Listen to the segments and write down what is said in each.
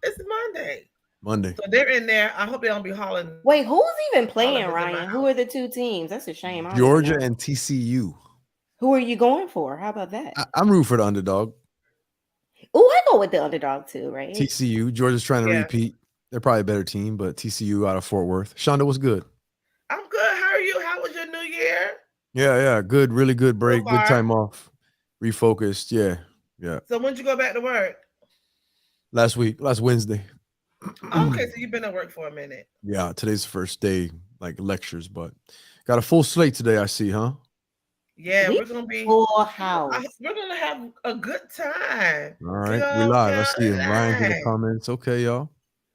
It's Monday. Monday. So they're in there. I hope they don't be hollering. Wait, who's even playing, All of us in my Ryan? Who house. are the two teams? That's a shame. I don't even Georgia know. and TCU. Who are you going for? How about that? I'm rooting for the underdog. Oh, I go with the underdog too, right? TCU. Georgia's trying to Yeah. repeat. They're probably a better team, but TCU out of Fort Worth. Shonda, what's good? I'm good. How are you? How was your New Year Yeah. Good. Really good so break. Good far? time off. Refocused. Yeah. So when'd you go back to work? Last Wednesday. Okay, so you've been at work for a minute. Yeah, today's the first day, like lectures, but got a full slate today, I see, huh? Yeah, We we're gonna be. full house. We're gonna have a good time. All right, we Good live. I see him. Ryan's in the time. comments. Okay, y'all.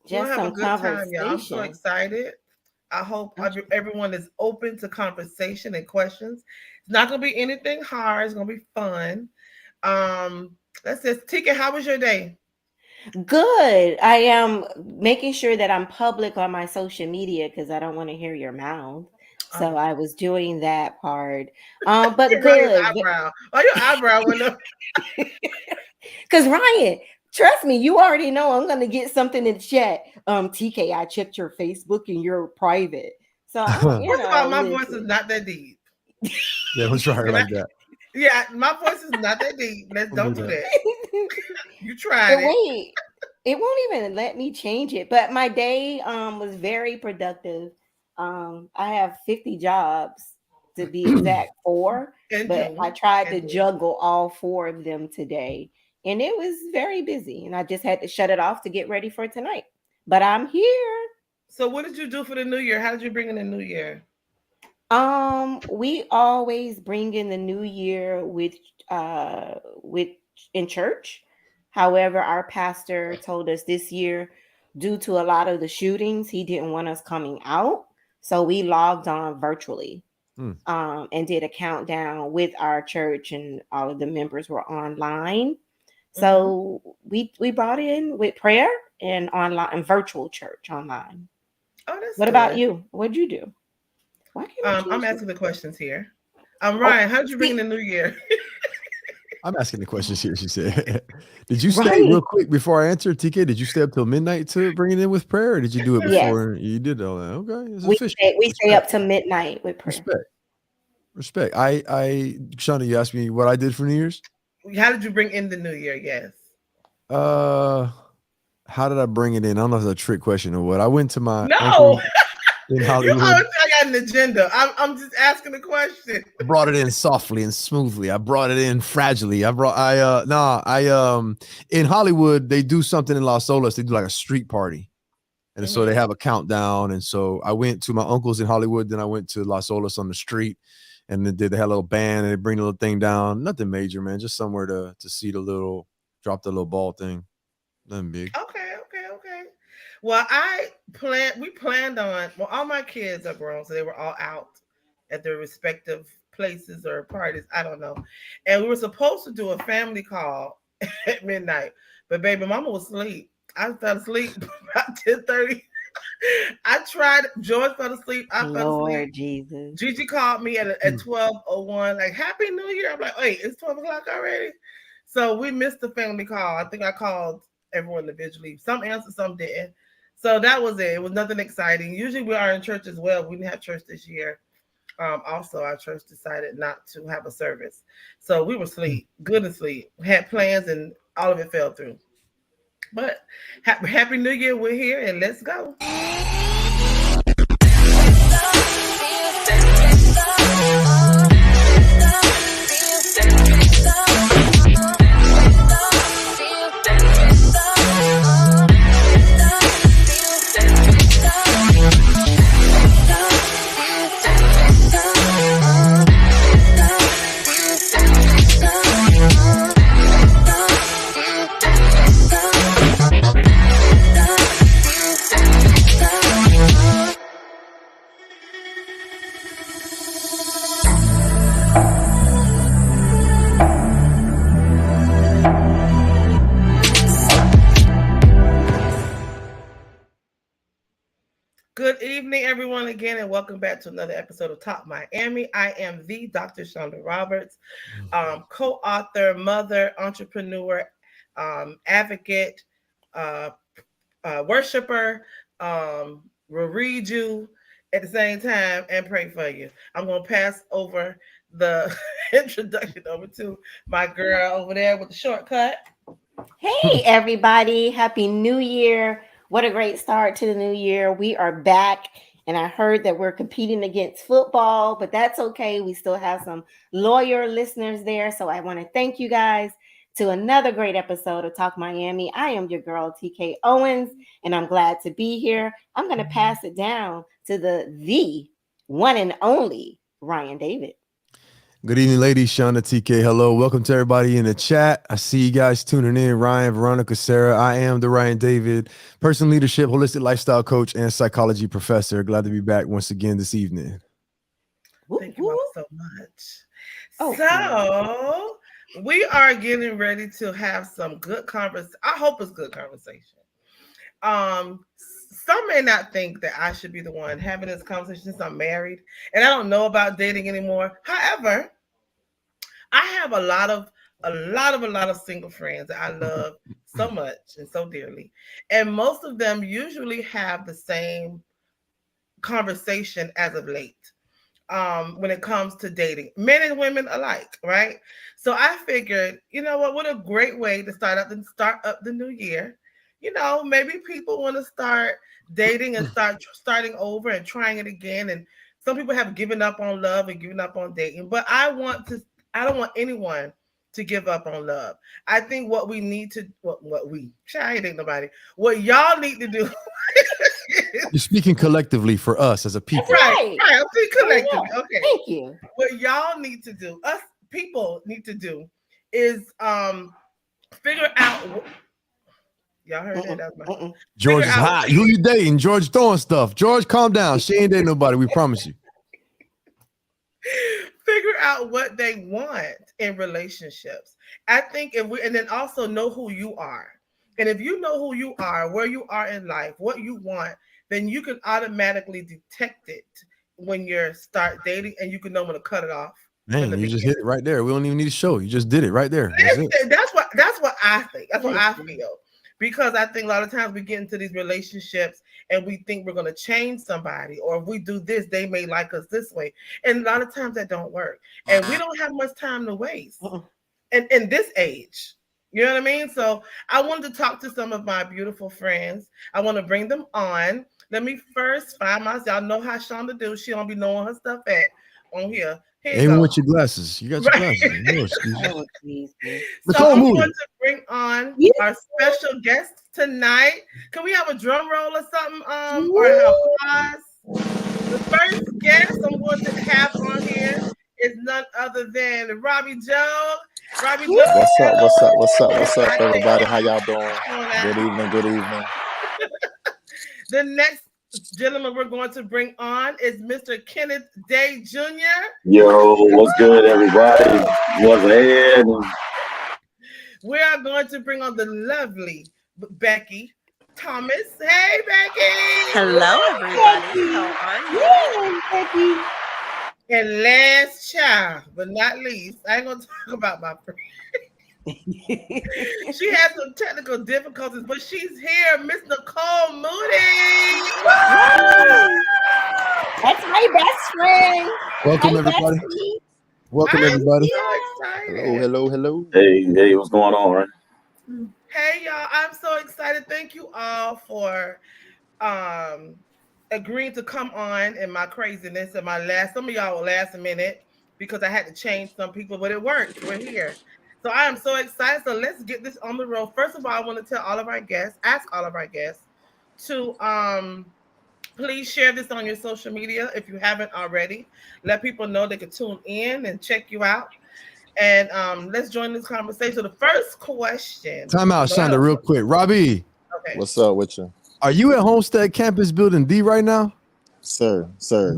We're gonna Just have a some good time, y'all. I'm so conversation. excited. I hope everyone is open to conversation and questions. It's not gonna be anything hard. It's gonna be fun. That's it. Tika, how was your day? Good. I am making sure that I'm public on my social media because I don't want to hear your mouth. So I was doing that part. But Ryan's good. eyebrow. Oh, your eyebrow went up. Because Ryan, trust me, you already know I'm gonna get something in the chat. TK, I checked your Facebook and you're private. So First of all, my voice is not that deep. Yeah, let's try her like that. Yeah, my voice is not that deep. Don't do that. You tried it. Wait, it won't even let me change it. But my day was very productive. I have 50 jobs to be exact, 4. But I tried to juggle all 4 of them today. And it was very busy. And I just had to shut it off to get ready for tonight. But I'm here. So what did you do for the new year? How did you bring in the new year? We always bring in the new year with in church. However, our pastor told us this year, due to a lot of the shootings, he didn't want us coming out. So we logged on virtually and did a countdown with our church, and all of the members were online. So we brought in with prayer and online and virtual church online. Oh, that's what good. about you? What'd you do? Why can't I'm asking the questions here. Ryan, how did you bring in the new year? I'm asking the questions here, she said. Did you stay real quick before I answer, TK? Did you stay up till midnight to bring it in with prayer, or did you do it before? You did all that. Okay. It's we stay up to midnight with prayer. Respect. Shanda, you asked me what I did for New Year's? How did you bring in the new year? Yes. How did I bring it in? I don't know if it's a trick question or what. I went to my uncle in Hollywood. I got an agenda. I'm just asking the question. I brought it in softly and smoothly. I brought it in fragilely. In Hollywood, they do something in Las Olas. They do like a street party. And so they have a countdown. And so I went to my uncle's in Hollywood. Then I went to Las Olas on the street. And then they had a little band and they bring the little thing down. Nothing major, man. Just somewhere to see drop the little ball thing. Nothing big. Okay. Well, we planned on, all my kids are grown, so they were all out at their respective places or parties. I don't know. And we were supposed to do a family call at midnight, but baby mama was asleep. I fell asleep about 10:30. I tried. George fell asleep. I fell asleep. Jesus. Gigi called me at 12:01, like, Happy New Year. I'm like, wait, it's 12 o'clock already? So we missed the family call. I think I called everyone individually. Some answered, some didn't. So that was it. It was nothing exciting. Usually we are in church as well. We didn't have church this year. Also, our church decided not to have a service. So we were asleep, good asleep. Had plans and all of it fell through. But Happy New Year, we're here and let's go. Good evening, everyone, again, and welcome back to another episode of Talk Miami. I am the Dr. Shanda Roberts, co-author, mother, entrepreneur, advocate, worshiper, will read you at the same time and pray for you. I'm going to pass over the introduction over to my girl over there with the shortcut. Hey, everybody. Happy New Year. What a great start to the new year. We are back. And I heard that we're competing against football, but that's okay. We still have some lawyer listeners there. So I want to thank you guys to another great episode of Talk Miami. I am your girl, TK Owens, and I'm glad to be here. I'm going to pass it down to the one and only Ryan David. Good evening, ladies. Shanda, TK, hello. Welcome to everybody in the chat. I see you guys tuning in. Ryan, Veronica, Sarah. I am the Ryan David, personal leadership, holistic lifestyle coach, and psychology professor. Glad to be back once again this evening. Thank you all so much. So we are getting ready to have some good conversation. I hope it's good conversation. Some may not think that I should be the one having this conversation since I'm married and I don't know about dating anymore. However, I have a lot of single friends that I love so much and so dearly. And most of them usually have the same conversation as of late. When it comes to dating, men and women alike, right? So I figured, you know what a great way to start up the new year. You know, maybe people want to start dating and starting over and trying it again. And some people have given up on love and given up on dating, but I don't want anyone to give up on love. I think what we need to, I ain't nobody. What y'all need to do. You're speaking collectively for us as a people. Right. I'm speaking collectively. Yeah. Okay. Thank you. What y'all need to do, us people need to do, is figure out. Y'all heard that? That's my George is hot. Who you dating? George throwing stuff. George, calm down. She ain't dating nobody. We promise you. Figure out what they want in relationships. I think and then also know who you are. And if you know who you are, where you are in life, what you want, then you can automatically detect it when you start dating, and you can know when to cut it off. Man, you just hit it right there. We don't even need a show. You just did it right there. That's what I think. That's what I feel. Because I think a lot of times we get into these relationships and we think we're going to change somebody, or if we do this, they may like us this way. And a lot of times that don't work. And we don't have much time to waste in this age. You know what I mean? So I wanted to talk to some of my beautiful friends. I want to bring them on. Let me first find myself. Y'all know how Shanda do. She don't be knowing her stuff on here. Even with your glasses. You got your glasses. No, so I'm going to bring on our special guests tonight. Can we have a drum roll or something? Or an applause? The first guest I'm going to have on here is none other than Robbie Joe. Robbie Joe. What's up, everybody? How y'all doing? Good evening. The next gentleman we're going to bring on is Mr. Kenneth Day Jr. Yo, what's good, everybody? What's ahead? We are going to bring on the lovely Becky Thomas. Hey, Becky. Hello, everybody. How are you? Becky. And last child, but not least, I ain't gonna talk about my friend. She has some technical difficulties, but she's here, Miss Nicole Moody. That's my best friend. Welcome, everybody. Welcome, everybody. So Hello. Hey, what's going on, right? Hey, y'all. I'm so excited. Thank you all for agreeing to come on in my craziness and some of y'all were last minute because I had to change some people, but it worked. We're here. So I am so excited. So let's get this on the road. First of all, I want to ask all of our guests to please share this on your social media if you haven't already. Let people know they can tune in and check you out. And let's join this conversation. So the first question. Time out, Shanda, real quick. Robbie. Okay. What's up with you? Are you at Homestead Campus Building D right now? Sir,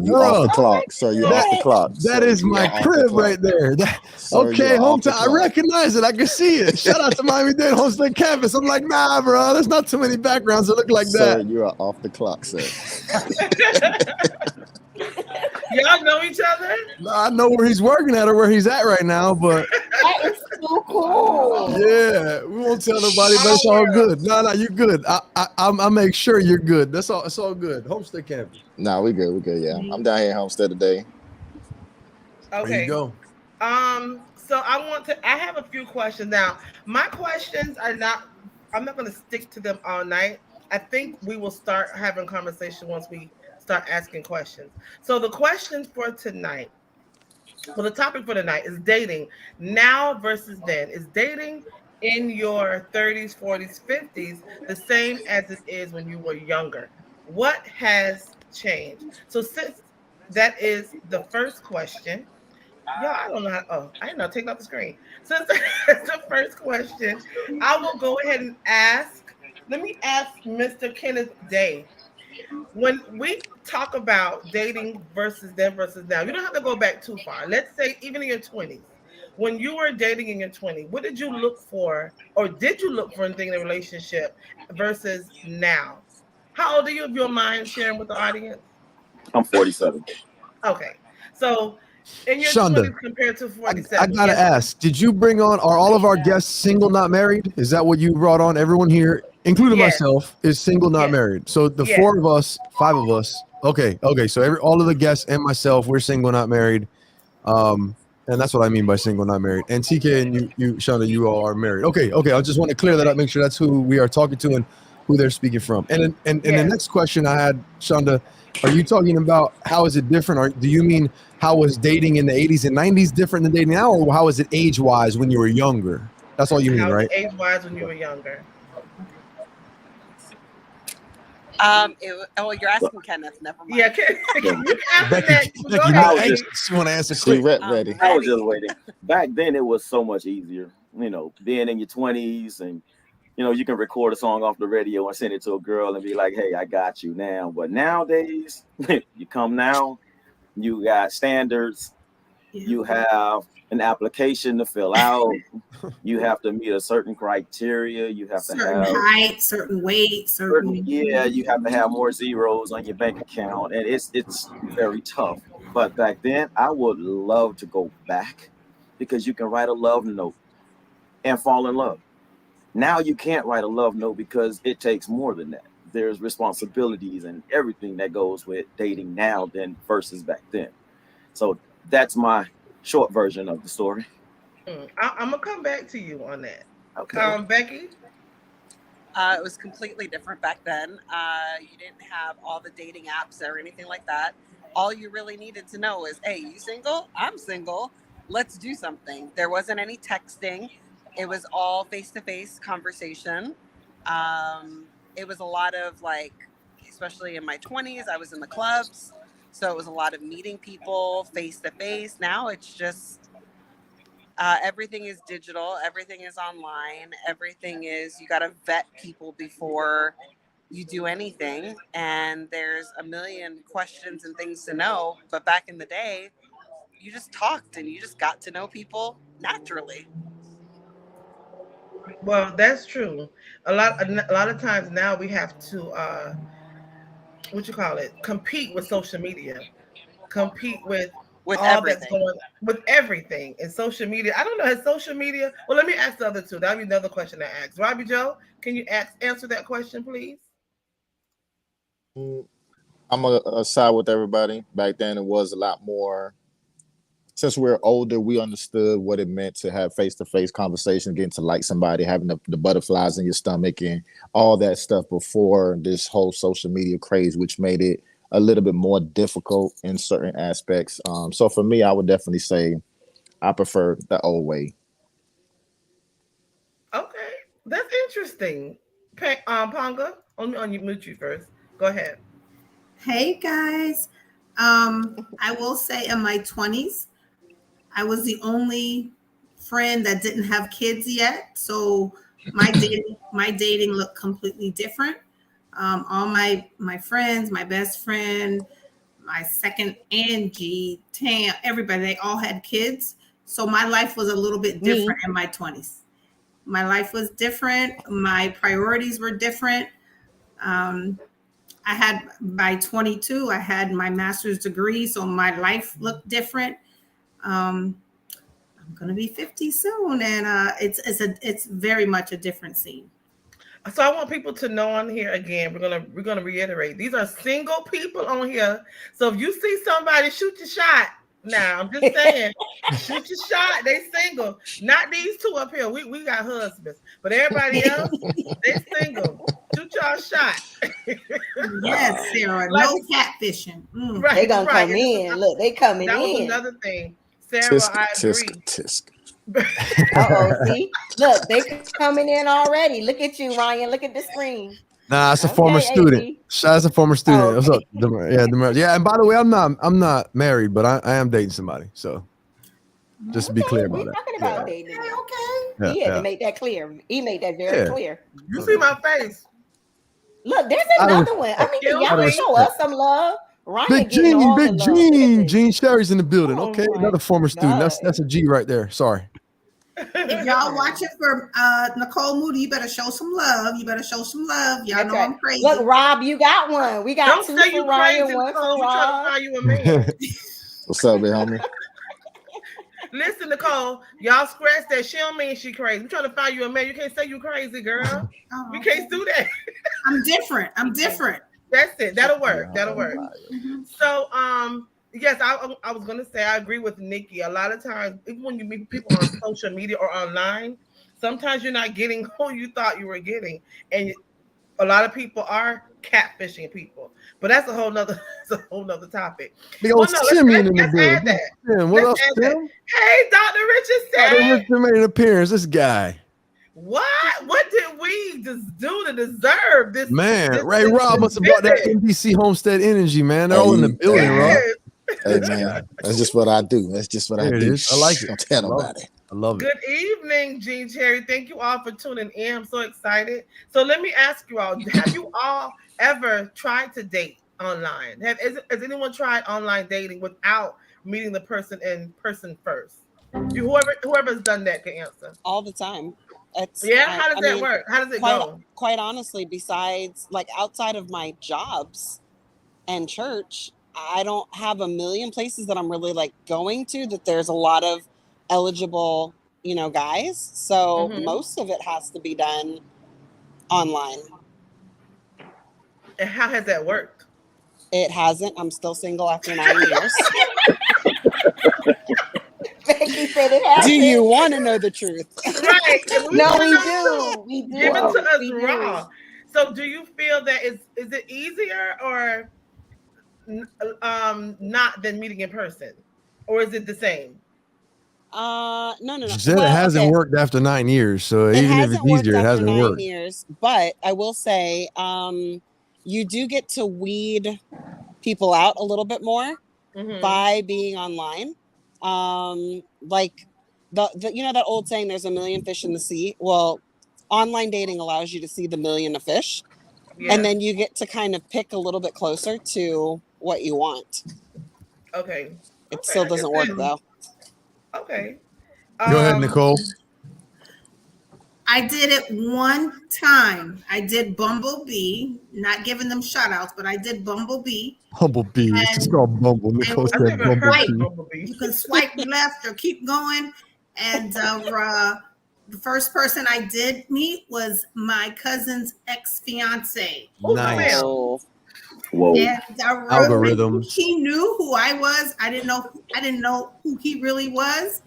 you off the clock. Sir, you off the clock. That is my crib right there. Okay, hometown. I recognize it. I can see it. Shout out to Miami-Dade Homestead Campus. I'm like, nah, bro. There's not too many backgrounds that look like that. Sir, you are off the clock, sir. Y'all know each other? I know where he's working at or where he's at right now, but That is so cool. yeah, we won't tell nobody, but it's all good. No, you're good. I make sure you're good. That's all. It's all good. Homestead campus. No, we good. We good. Yeah, I'm down here in Homestead today. Okay. There you go. So I have a few questions now. My questions are not. I'm not going to stick to them all night. I think we will start having conversation once we start asking questions. So the questions for tonight. Well, the topic for tonight is dating now versus then. Is dating in your 30s, 40s, 50s the same as it is when you were younger? What has changed? So, since that is the first question, I don't know how. Oh, I didn't know. Take off the screen. Since that's the first question, I will go ahead and ask. Let me ask Mr. Kenneth Day. When we talk about dating versus then versus now, you don't have to go back too far. Let's say even in your 20s, when you were dating in your 20s, what did you look for, or did you look for anything in a relationship versus now? How old are you, if you don't mind sharing with the audience? I'm 47. Okay, so in your Shanda, 20s compared to 47, I gotta ask, did you bring on, are all of our guests single, not married? Is that what you brought on? Everyone here, including myself, is single, not married. So the four of us, five of us. Okay. So all of the guests and myself, we're single, not married. And that's what I mean by single, not married. And TK and you, Shanda, you all are married. Okay. I just want to clear that up, make sure that's who we are talking to and who they're speaking from. And the next question I had, Shanda, are you talking about how is it different? Or do you mean how was dating in the 80s and 90s different than dating now? Or how is it age-wise when you were younger? That's all you mean, right? Age-wise when you were younger. You're asking Kenneth. Never mind. Yeah, you ask Becky, you want to answer quick? Ready. I was just waiting. Back then, it was so much easier. Being in your 20s and you can record a song off the radio and send it to a girl and be like, hey, I got you now. But nowadays, you come now, you got standards, you have an application to fill out, you have to meet a certain criteria, you have to have height, certain weight, you have to have more zeros on your bank account, and it's very tough. But back then, I would love to go back because you can write a love note and fall in love. Now you can't write a love note because it takes more than that. There's responsibilities and everything that goes with dating now than versus back then. So that's my short version of the story. I'm gonna come back to you on that. Okay. Becky? It was completely different back then. You didn't have all the dating apps or anything like that. All you really needed to know is, hey, you single? I'm single. Let's do something. There wasn't any texting. It was all face-to-face conversation. It was a lot of especially in my 20s, I was in the clubs. So it was a lot of meeting people face-to-face. Now it's just everything is digital. Everything is online. Everything is, you got to vet people before you do anything. And there's a million questions and things to know. But back in the day, you just talked and you just got to know people naturally. Well, that's true. A lot of times now we have to compete with social media, compete with all everything. That's going with everything in social media. I don't know, has social media, well, let me ask the other two. That'll be another question to ask. Robbie Joe, can you answer that question, please? I'm gonna side with everybody. Back then it was a lot more. Since we're older, we understood what it meant to have face-to-face conversation, getting to like somebody, having the butterflies in your stomach and all that stuff before this whole social media craze, which made it a little bit more difficult in certain aspects. So for me, I would definitely say I prefer the old way. Okay, that's interesting. Ponga, on you, mute you first. Go ahead. Hey guys, I will say in my 20s, I was the only friend that didn't have kids yet, so my dating looked completely different. All my friends, my best friend, my second Angie, Tam, everybody, they all had kids, so my life was a little bit different in my 20s. My life was different. My priorities were different. I had by 22, I had my master's degree, so my life looked different. I'm gonna be 50 soon, and it's very much a different scene. So I want people to know on here again. We're gonna reiterate. These are single people on here. So if you see somebody, shoot your shot. Now I'm just saying, shoot your shot. They single. Not these two up here. We got husbands, but everybody else, they single. Shoot y'all shot. Yes, Sarah. Like- no catfishing. Right, They gonna right. come in. Look, they coming That was in. another thing. Sarah, Tisk, I agree. tisk, tisk. See, look, they coming in already. Look at you, Ryan. Look at the screen. Nah, it's a Okay, former student. AB. That's a former student. Oh, What's up? Yeah. And by the way, I'm not married, but I am dating somebody. So just to be clear about we're that. talking about dating. Okay. He had to make that clear. He made that very Yeah. clear. You see my face. Look, there's Out of another one. I mean, respect. y'all Out of show us some love. Ryan Big getting all the Gene, love. Look at this. Gene Sherry's in the building. Oh Okay, my another former student. God. That's a G right there. Sorry. If y'all watching for Nicole Moody, you better show some love. Y'all That's know right. I'm crazy. Look, Rob, you got one. We got Don't two say for you Ryan, crazy, one for Nicole. We trying to Rob. find you a man. What's up, big homie? Listen, Nicole, y'all scratch that. She don't mean she crazy. I'm trying to find you a man. You can't say you crazy, girl. Oh, We can't do that. I'm different. That's it. That'll work. That'll work. Mhm. So, yes, I was gonna say I agree with Nikki. A lot of times, even when you meet people on social media or online, sometimes you're not getting who you thought you were getting, and a lot of people are catfishing people. But that's a whole nother topic. Big old Simeon in the let's add building. that. Tim, what Let's up, add that. Tim? Hey, Dr. Richardson. Richard made an appearance. This guy, What? What did we just do to deserve this? man, Ray Rob must have brought that NBC Homestead energy, man. They're all in the building, Rob. Hey man, that's just what I do. That's just what I There it do. is. I like it. Don't tell I love nobody. I love it. Good evening, Gene Cherry. Thank you all for tuning in. I'm so excited. So let me ask you all: have you all ever tried to date online? Has anyone tried online dating without meeting the person in person first? Whoever's done that can answer. all the time. How does that work? How does it go? Quite honestly, besides like outside of my jobs and church, I don't have a million places that I'm really like going to that there's a lot of eligible, guys. So most of it has to be done online. And how has that worked? It hasn't. I'm still single after 9 years. Becky said it happened. Do you want to know the truth? Right. No, we do. We do. Give it to us We do. raw. So do you feel that is it easier or not than meeting in person? Or is it the same? No. She said it hasn't worked after 9 years, so even if it's easier, it hasn't after worked. 9 years. But I will say, you do get to weed people out a little bit more by being online. Like the that old saying, "There's a million fish in the sea." Well, online dating allows you to see the million of fish, and then you get to kind of pick a little bit closer to what you want. Okay. It still doesn't work though. Okay. Go ahead, Nicole. I did it one time. I did Bumblebee, not giving them shout outs, but I did Bumblebee. Bumblebee. It's just called Bumble. Nicole said Bumblebee. You can swipe left or keep going. And the first person I did meet was my cousin's ex-fiance. Nice. Whoa. And Algorithms. he knew who I was. I didn't know who he really was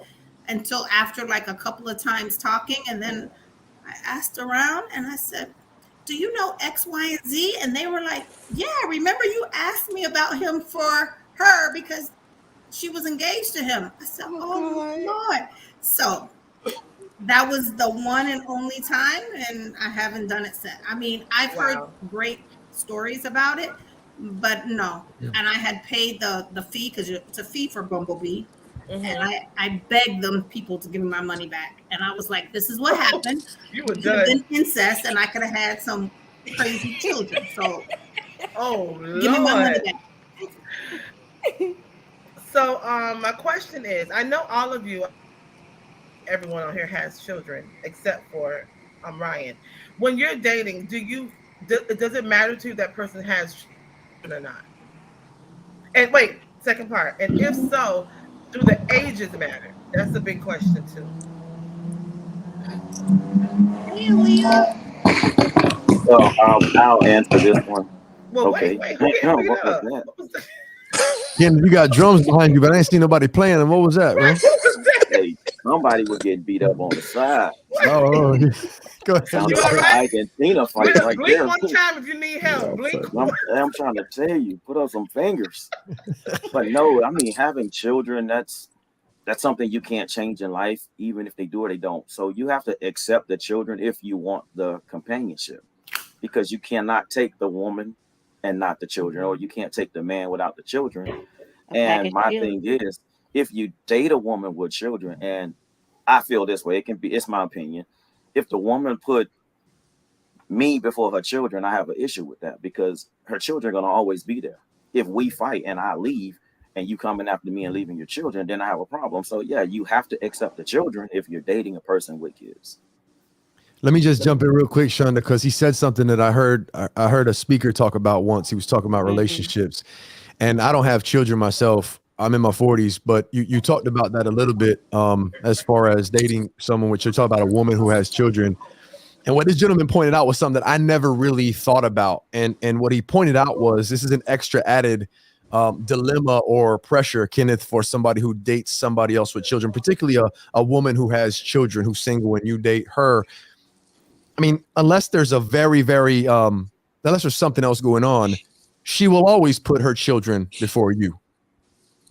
until after like a couple of times talking. And then I asked around and I said, "Do you know X, Y, and Z?" And they were like, "Yeah, remember you asked me about him for her because she was engaged to him." I said, "Oh Lord." So that was the one and only time, and I haven't done it since. I mean, I've heard great stories about it, but no. And I had paid the fee because it's a fee for Bumblebee. And I begged them people to give me my money back. And I was like, this is what happened. You were It could have done. been incest, and I could have had some crazy children. So Give me my money back. So my question is, I know all of you, everyone on here has children except for Ryan. When you're dating, do you does it matter to you that person has children or not? And wait, second part. And if so, do the ages matter? That's a big question too. Hey, Leah. So I'll answer this one. Well, Okay. wait, who getting beat What was up? that? What was that? Again, you got drums behind you, but I ain't seen nobody playing them. What was that, man? Right, what was that? Hey, somebody was getting beat up on the side. Oh, go ahead. Sounded You all like an right? Argentina fight right Blink there. one time if you need help. Yeah, Blink. I'm trying to tell you, put up some fingers. But no, I mean, having children, that's something you can't change in life, even if they do or they don't. So you have to accept the children if you want the companionship, because you cannot take the woman and not the children, or you can't take the man without the children. A And package my deal. thing is, if you date a woman with children, and I feel this way, it's my opinion. If the woman put me before her children, I have an issue with that, because her children are gonna always be there. If we fight and I leave and you coming after me and leaving your children, then I have a problem. So yeah, you have to accept the children if you're dating a person with kids. Let me just jump in real quick, Shanda, because he said something that I heard a speaker talk about once. He was talking about relationships, and I don't have children myself. I'm in my 40s, but you talked about that a little bit as far as dating someone, which you're talking about a woman who has children. And what this gentleman pointed out was something that I never really thought about. And what he pointed out was this is an extra added dilemma or pressure, Kenneth, for somebody who dates somebody else with children, particularly a woman who has children, who's single, and you date her. I mean, unless there's a very, very, unless there's something else going on, she will always put her children before you,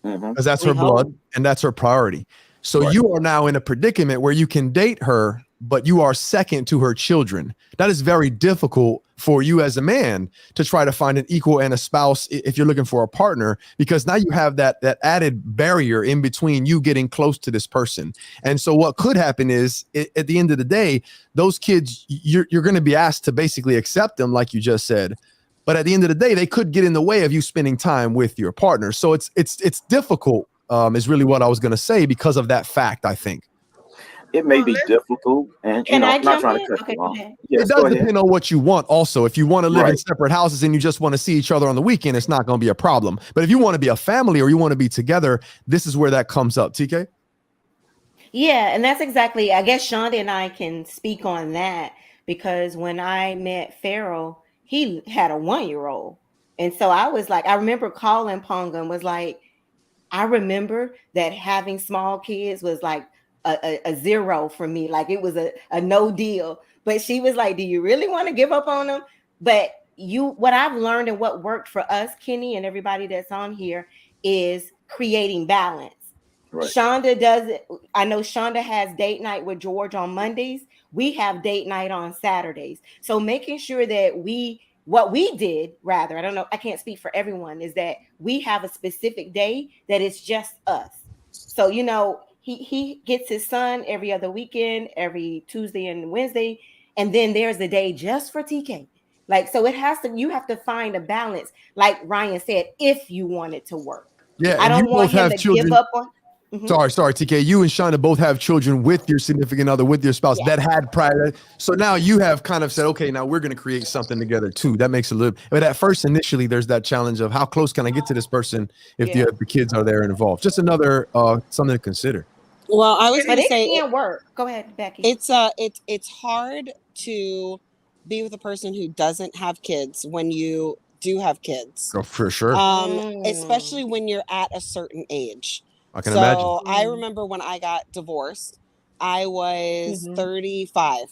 because that's her blood and that's her priority. So you are now in a predicament where you can date her, but you are second to her children. That is very difficult for you as a man to try to find an equal and a spouse if you're looking for a partner, because now you have that added barrier in between you getting close to this person. And so what could happen is at the end of the day, those kids, you're going to be asked to basically accept them, like you just said. But at the end of the day, they could get in the way of you spending time with your partner. So it's difficult, is really what I was going to say, because of that fact, I think. It may be difficult, and Can I I'm not jump trying in? to cut Okay, you go off. ahead. Yes, It does depend on what you want. Also, if you want to live in separate houses and you just want to see each other on the weekend, it's not going to be a problem. But if you want to be a family or you want to be together, this is where that comes up. TK? Yeah, and that's exactly, I guess Shonda and I can speak on that, because when I met Farrell, he had a 1-year-old. And so I was like, I remember calling Ponga and was like, I remember that having small kids was like a zero for me. Like it was a no deal. But she was like, do you really want to give up on them? But what I've learned and what worked for us, Kenny, and everybody that's on here, is creating balance. Right. Shonda does it. I know Shonda has date night with George on Mondays. We have date night on Saturdays. So making sure that what we did, rather, I don't know, I can't speak for everyone, is that we have a specific day that is just us. So, he gets his son every other weekend, every Tuesday and Wednesday. And then there's the day just for TK. Like, so you have to find a balance. Like Ryan said, if you want it to work. Yeah. I don't want him to give up on. Sorry, TK. You and Shonda both have children with your significant other, with your spouse that had prior. So now you have kind of said, okay, now we're going to create something together too. That makes a little, but at first, initially, there's that challenge of how close can I get to this person if the kids are there and involved. Just another something to consider. Well, I was going to say, it can't work. Go ahead, Becky. It's hard to be with a person who doesn't have kids when you do have kids. Oh, for sure. Especially when you're at a certain age. I can imagine. So I remember when I got divorced, I was 35.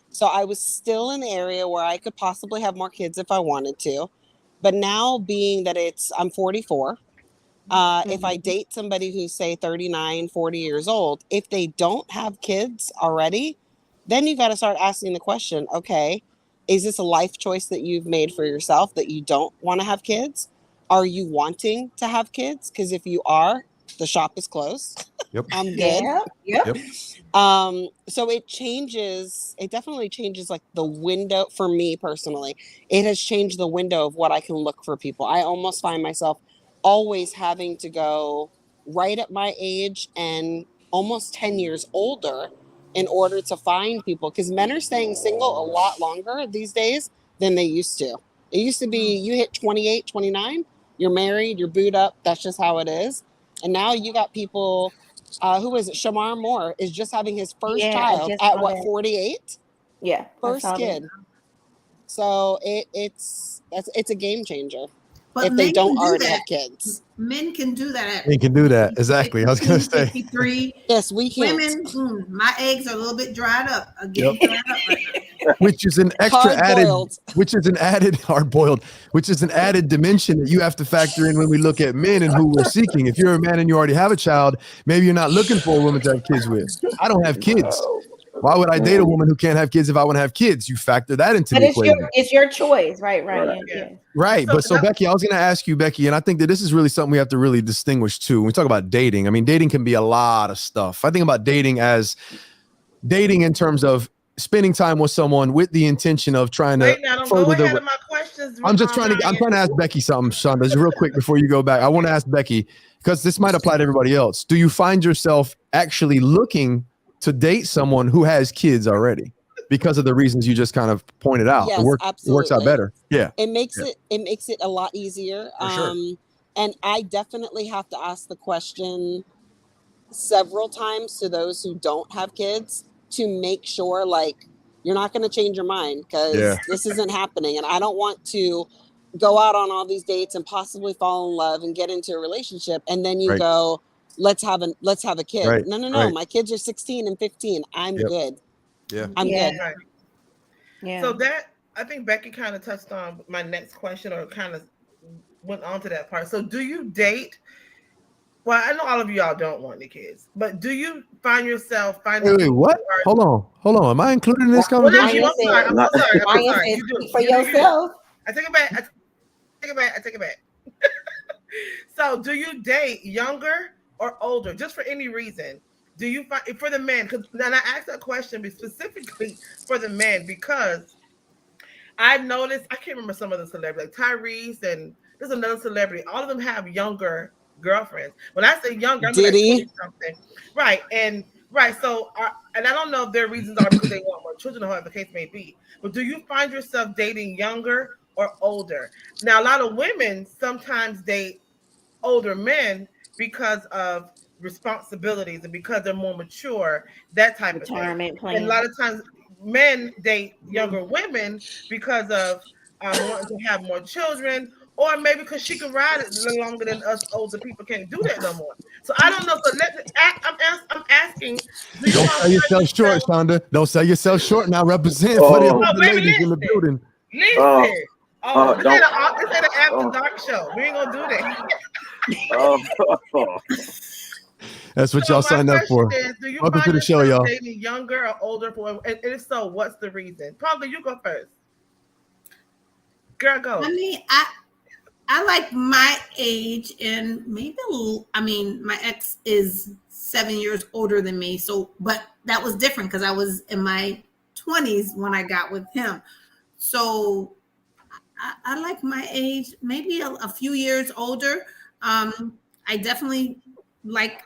So I was still in the area where I could possibly have more kids if I wanted to. But now, being that I'm 44, if I date somebody who's, say, 39, 40 years old, if they don't have kids already, then you got to start asking the question, okay, is this a life choice that you've made for yourself that you don't want to have kids? Are you wanting to have kids? Because if you are, the shop is closed. Yep. I'm good. Yep. So it definitely changes like the window for me personally. It has changed the window of what I can look for people. I almost find myself always having to go right at my age and almost 10 years older in order to find people, because men are staying single a lot longer these days than they used to. It used to be you hit 28, 29, you're married, you're booed up. That's just how it is. And now you got people, who is it? Shamar Moore is just having his first child at what, 48? Yeah. First kid. That. So it's a game changer. But if they don't already have kids. Men can do that. Men can do that. Exactly. I was going to say. 53. Yes, we can. Women, my eggs are a little bit dried up. Dried up right now. Which is an extra hard boiled, which is an added dimension that you have to factor in when we look at men and who we're seeking. If you're a man and you already have a child, maybe you're not looking for a woman to have kids with. I don't have kids. Why would I date a woman who can't have kids if I want to have kids? You factor that into the equation. It's your choice, right? Yeah. Right. So Becky, I was going to ask you, Becky, and I think that this is really something we have to really distinguish too. When we talk about dating, I mean, dating can be a lot of stuff. I think about dating as dating in terms of spending time with someone with the intention of trying to further the. I'm trying to ask Becky something, Shanda, just real quick before you go back. I want to ask Becky, because this might apply to everybody else. Do you find yourself actually looking to date someone who has kids already because of the reasons you just kind of pointed out? Yes, it works out better. Yeah. It makes it a lot easier. Sure. And I definitely have to ask the question several times to those who don't have kids to make sure, like, you're not going to change your mind, because this isn't happening. And I don't want to go out on all these dates and possibly fall in love and get into a relationship. And then you go, let's have a kid. Right. No. My kids are 16 and 15. I'm good. Yeah. I'm good. Right. Yeah. So that, I think Becky kind of touched on my next question, or kind of went on to that part. So do you date? Well, I know all of y'all don't want any kids, but do you find yourself finding? Wait, what? Hold on. Am I included in this conversation? I'm sorry. For yourself. I take it back. So do you date younger or older, just for any reason? Do you find, for the men, because then I asked that question specifically for the men, because I've noticed, I can't remember some of the celebrities, like Tyrese, and there's another celebrity, all of them have younger girlfriends. When I say younger, I'm like 20-something. Right. So, and I don't know if their reasons are because they want more children or whatever the case may be, but do you find yourself dating younger or older? Now, a lot of women sometimes date older men because of responsibilities and because they're more mature, that type of thing. And a lot of times men date younger women because of wanting to have more children, or maybe because she can ride it a little longer than us older people can't do that no more. So I don't know. So I'm asking. Don't sell yourself short, Shonda. Don't sell yourself short. Now represent for the older ladies in the building. Listen. This ain't an after dark show. We ain't gonna do that. That's what y'all signed up for. Welcome to the show, y'all. Dating younger or older, and if so, what's the reason? Probably you go first. Girl, go. I mean, I like my age, and maybe my ex is 7 years older than me. So, but that was different because I was in my 20s when I got with him. So I like my age, maybe a few years older. I definitely like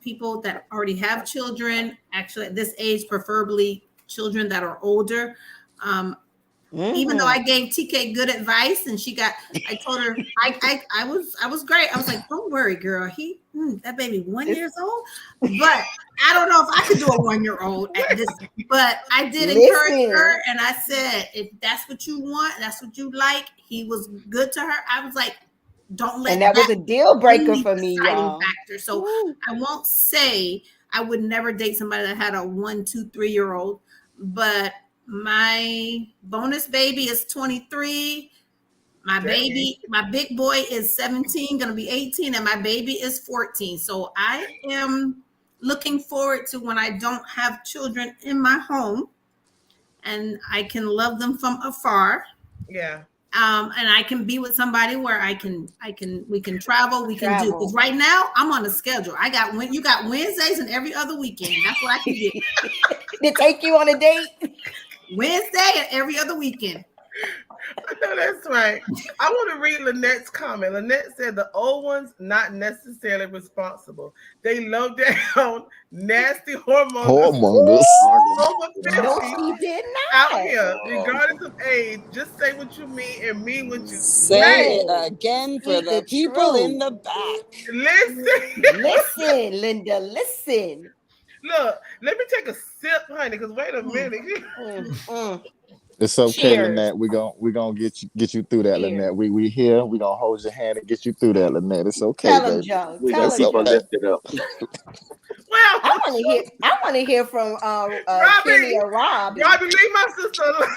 people that already have children. Actually, at this age, preferably children that are older. Even though I gave TK good advice, and I told her I was great. I was like, don't worry, girl. That baby 1 year old, but I don't know if I could do a 1 year old at this. But I did encourage her, and I said, if that's what you want, that's what you like. He was good to her. I was like, don't let. And that was a deal breaker for me, y'all. Factor. So I won't say I would never date somebody that had a 1, 2, 3 year old, but my bonus baby is 23. My big boy is 17, gonna be 18, and my baby is 14. So I am looking forward to when I don't have children in my home and I can love them from afar. Yeah. And I can be with somebody where we can travel, do. Because right now I'm on a schedule. You got Wednesdays and every other weekend. That's what I can get. To take you on a date? Wednesday and every other weekend. I know that's right. I want to read Lynette's comment. Lynette said the old ones not necessarily responsible. They low down, nasty hormones Whoremongers. over No, 50 she did out not. here, regardless of age. Just say what you mean and mean what you Say say. it again for Speak the the people in truth. the back. Listen. Listen, Linda, listen. Look, let me take a sip, honey, because wait a minute. It's okay, Cheers. Lynette. We gonna get you through that, Cheers. Lynette. We here. We gonna hold your hand and get you through that, Lynette. It's okay, Tell him, baby. Joe. We Tell gonna him, keep her Joe. lifted up. Well, I want to hear from Kenny or Robbie. Robbie, leave my sister alone.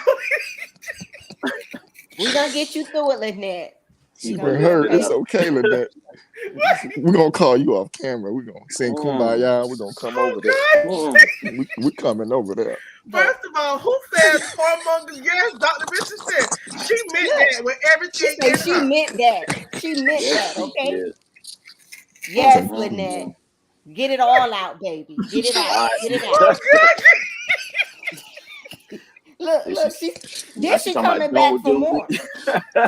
We're gonna get you through it, Lynette. She gonna been be hurt. okay. It's okay, Lynette. We're gonna call you off camera. We're gonna sing Kumbaya. We're gonna come over there. We coming over there. First of all, who says hormones? Yes, Dr. Richard said she meant that with everything in She her. meant that. She meant Yes, that, okay? she did. Yes, Lynette. Get it all out, baby. Get it out. Get it out. Look, she coming back for more.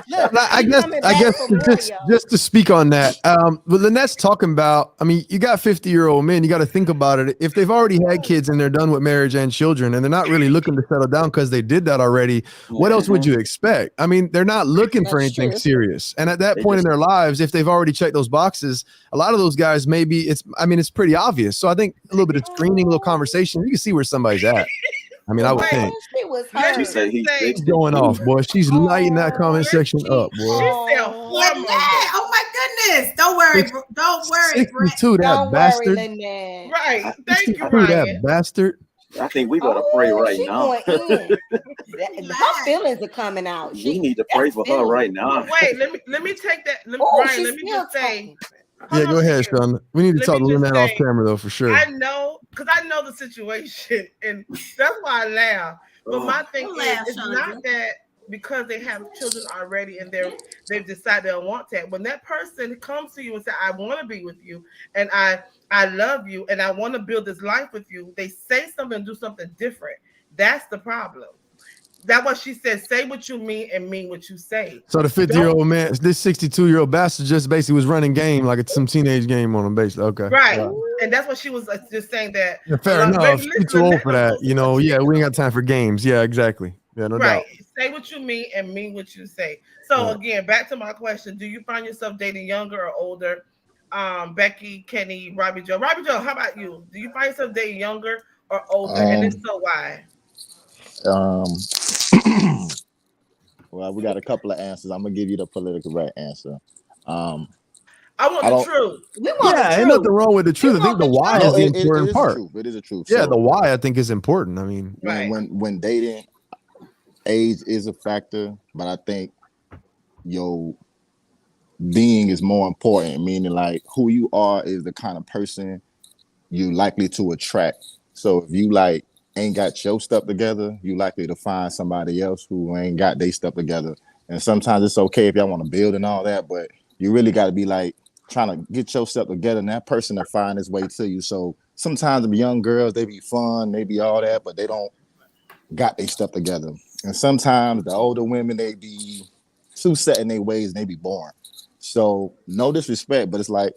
Look, I guess just to speak on that, but Lynette's talking about, I mean, you got 50-year-old men, you got to think about it. If they've already had kids and they're done with marriage and children and they're not really looking to settle down because they did that already, what else would you expect? I mean, they're not looking for anything serious. And at that point in their lives, if they've already checked those boxes, a lot of those guys, maybe it's pretty obvious. So I think a little bit of screening, a little conversation, you can see where somebody's at. I mean, I would think. She was She said he's going off, boy. She's lighting that comment section up, boy. She said Lynette, oh my goodness. Don't worry. Don't worry, Brett. 62, that Don't bastard. worry, Lynette. Right. Thank you, 62, that Ryan. bastard. I think we better pray right now. Her feelings are coming out. We need to pray for her right now. Wait, let me take that. Ryan, let me just say. Yeah, go ahead, Sean. We need to talk to Lynette off camera, though, for sure. I know, because I know the situation, and that's why I laugh. But my thing is, it's not that because they have children already and they've decided they don't want that. When that person comes to you and says, I want to be with you, and I love you, and I want to build this life with you, they say something and do something different. That's the problem. That's what she said. Say what you mean and mean what you say. So the 50-year-old man, this 62-year-old bastard just basically was running game like it's some teenage game on him, basically. Okay. Right. And that's what she was just saying that. Yeah, fair enough. She's too old for that. You know, yeah, we ain't got time for games. Yeah, exactly. Yeah, no doubt. Say what you mean and mean what you say. So again, back to my question. Do you find yourself dating younger or older? Becky, Kenny, Robbie Joe. Robbie Joe, how about you? Do you find yourself dating younger or older? And if so, why? Well, we got a couple of answers. I'm gonna give you the political right answer. I want the truth. We want the truth. Ain't nothing wrong with the truth. I think the why is the important part. It is a truth. Yeah, so, the why I think is important. I mean, when dating, age is a factor, but I think your being is more important. Meaning, like who you are is the kind of person you likely to attract. So if you like ain't got your stuff together, you likely to find somebody else who ain't got their stuff together. And sometimes it's okay if y'all want to build and all that, but you really got to be like trying to get yourself together and that person to find his way to you. So sometimes the young girls, they be fun, they be all that, but they don't got their stuff together. And sometimes the older women, they be too set in their ways and they be boring. So no disrespect, but it's like,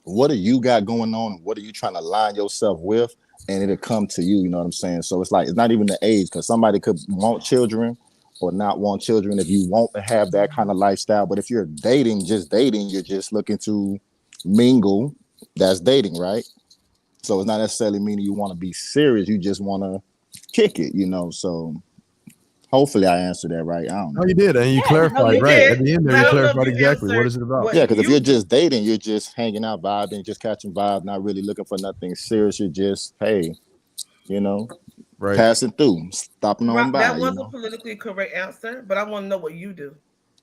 what do you got going on? What are you trying to line yourself with? And it'll come to you, you know what I'm saying? So it's like, it's not even the age, because somebody could want children or not want children if you want to have that kind of lifestyle. But if you're dating, you're just looking to mingle, that's dating, right? So it's not necessarily meaning you want to be serious. You just want to kick it, you know? So hopefully I answered that right. I don't know. Oh, you did. And you clarified, right? At the end there, you clarified exactly what is it about. Yeah, because if you're just dating, you're just hanging out, vibing, just catching vibes, not really looking for nothing serious. You're just, hey, you know, passing through, stopping on by. That was a politically correct answer, but I want to know what you do.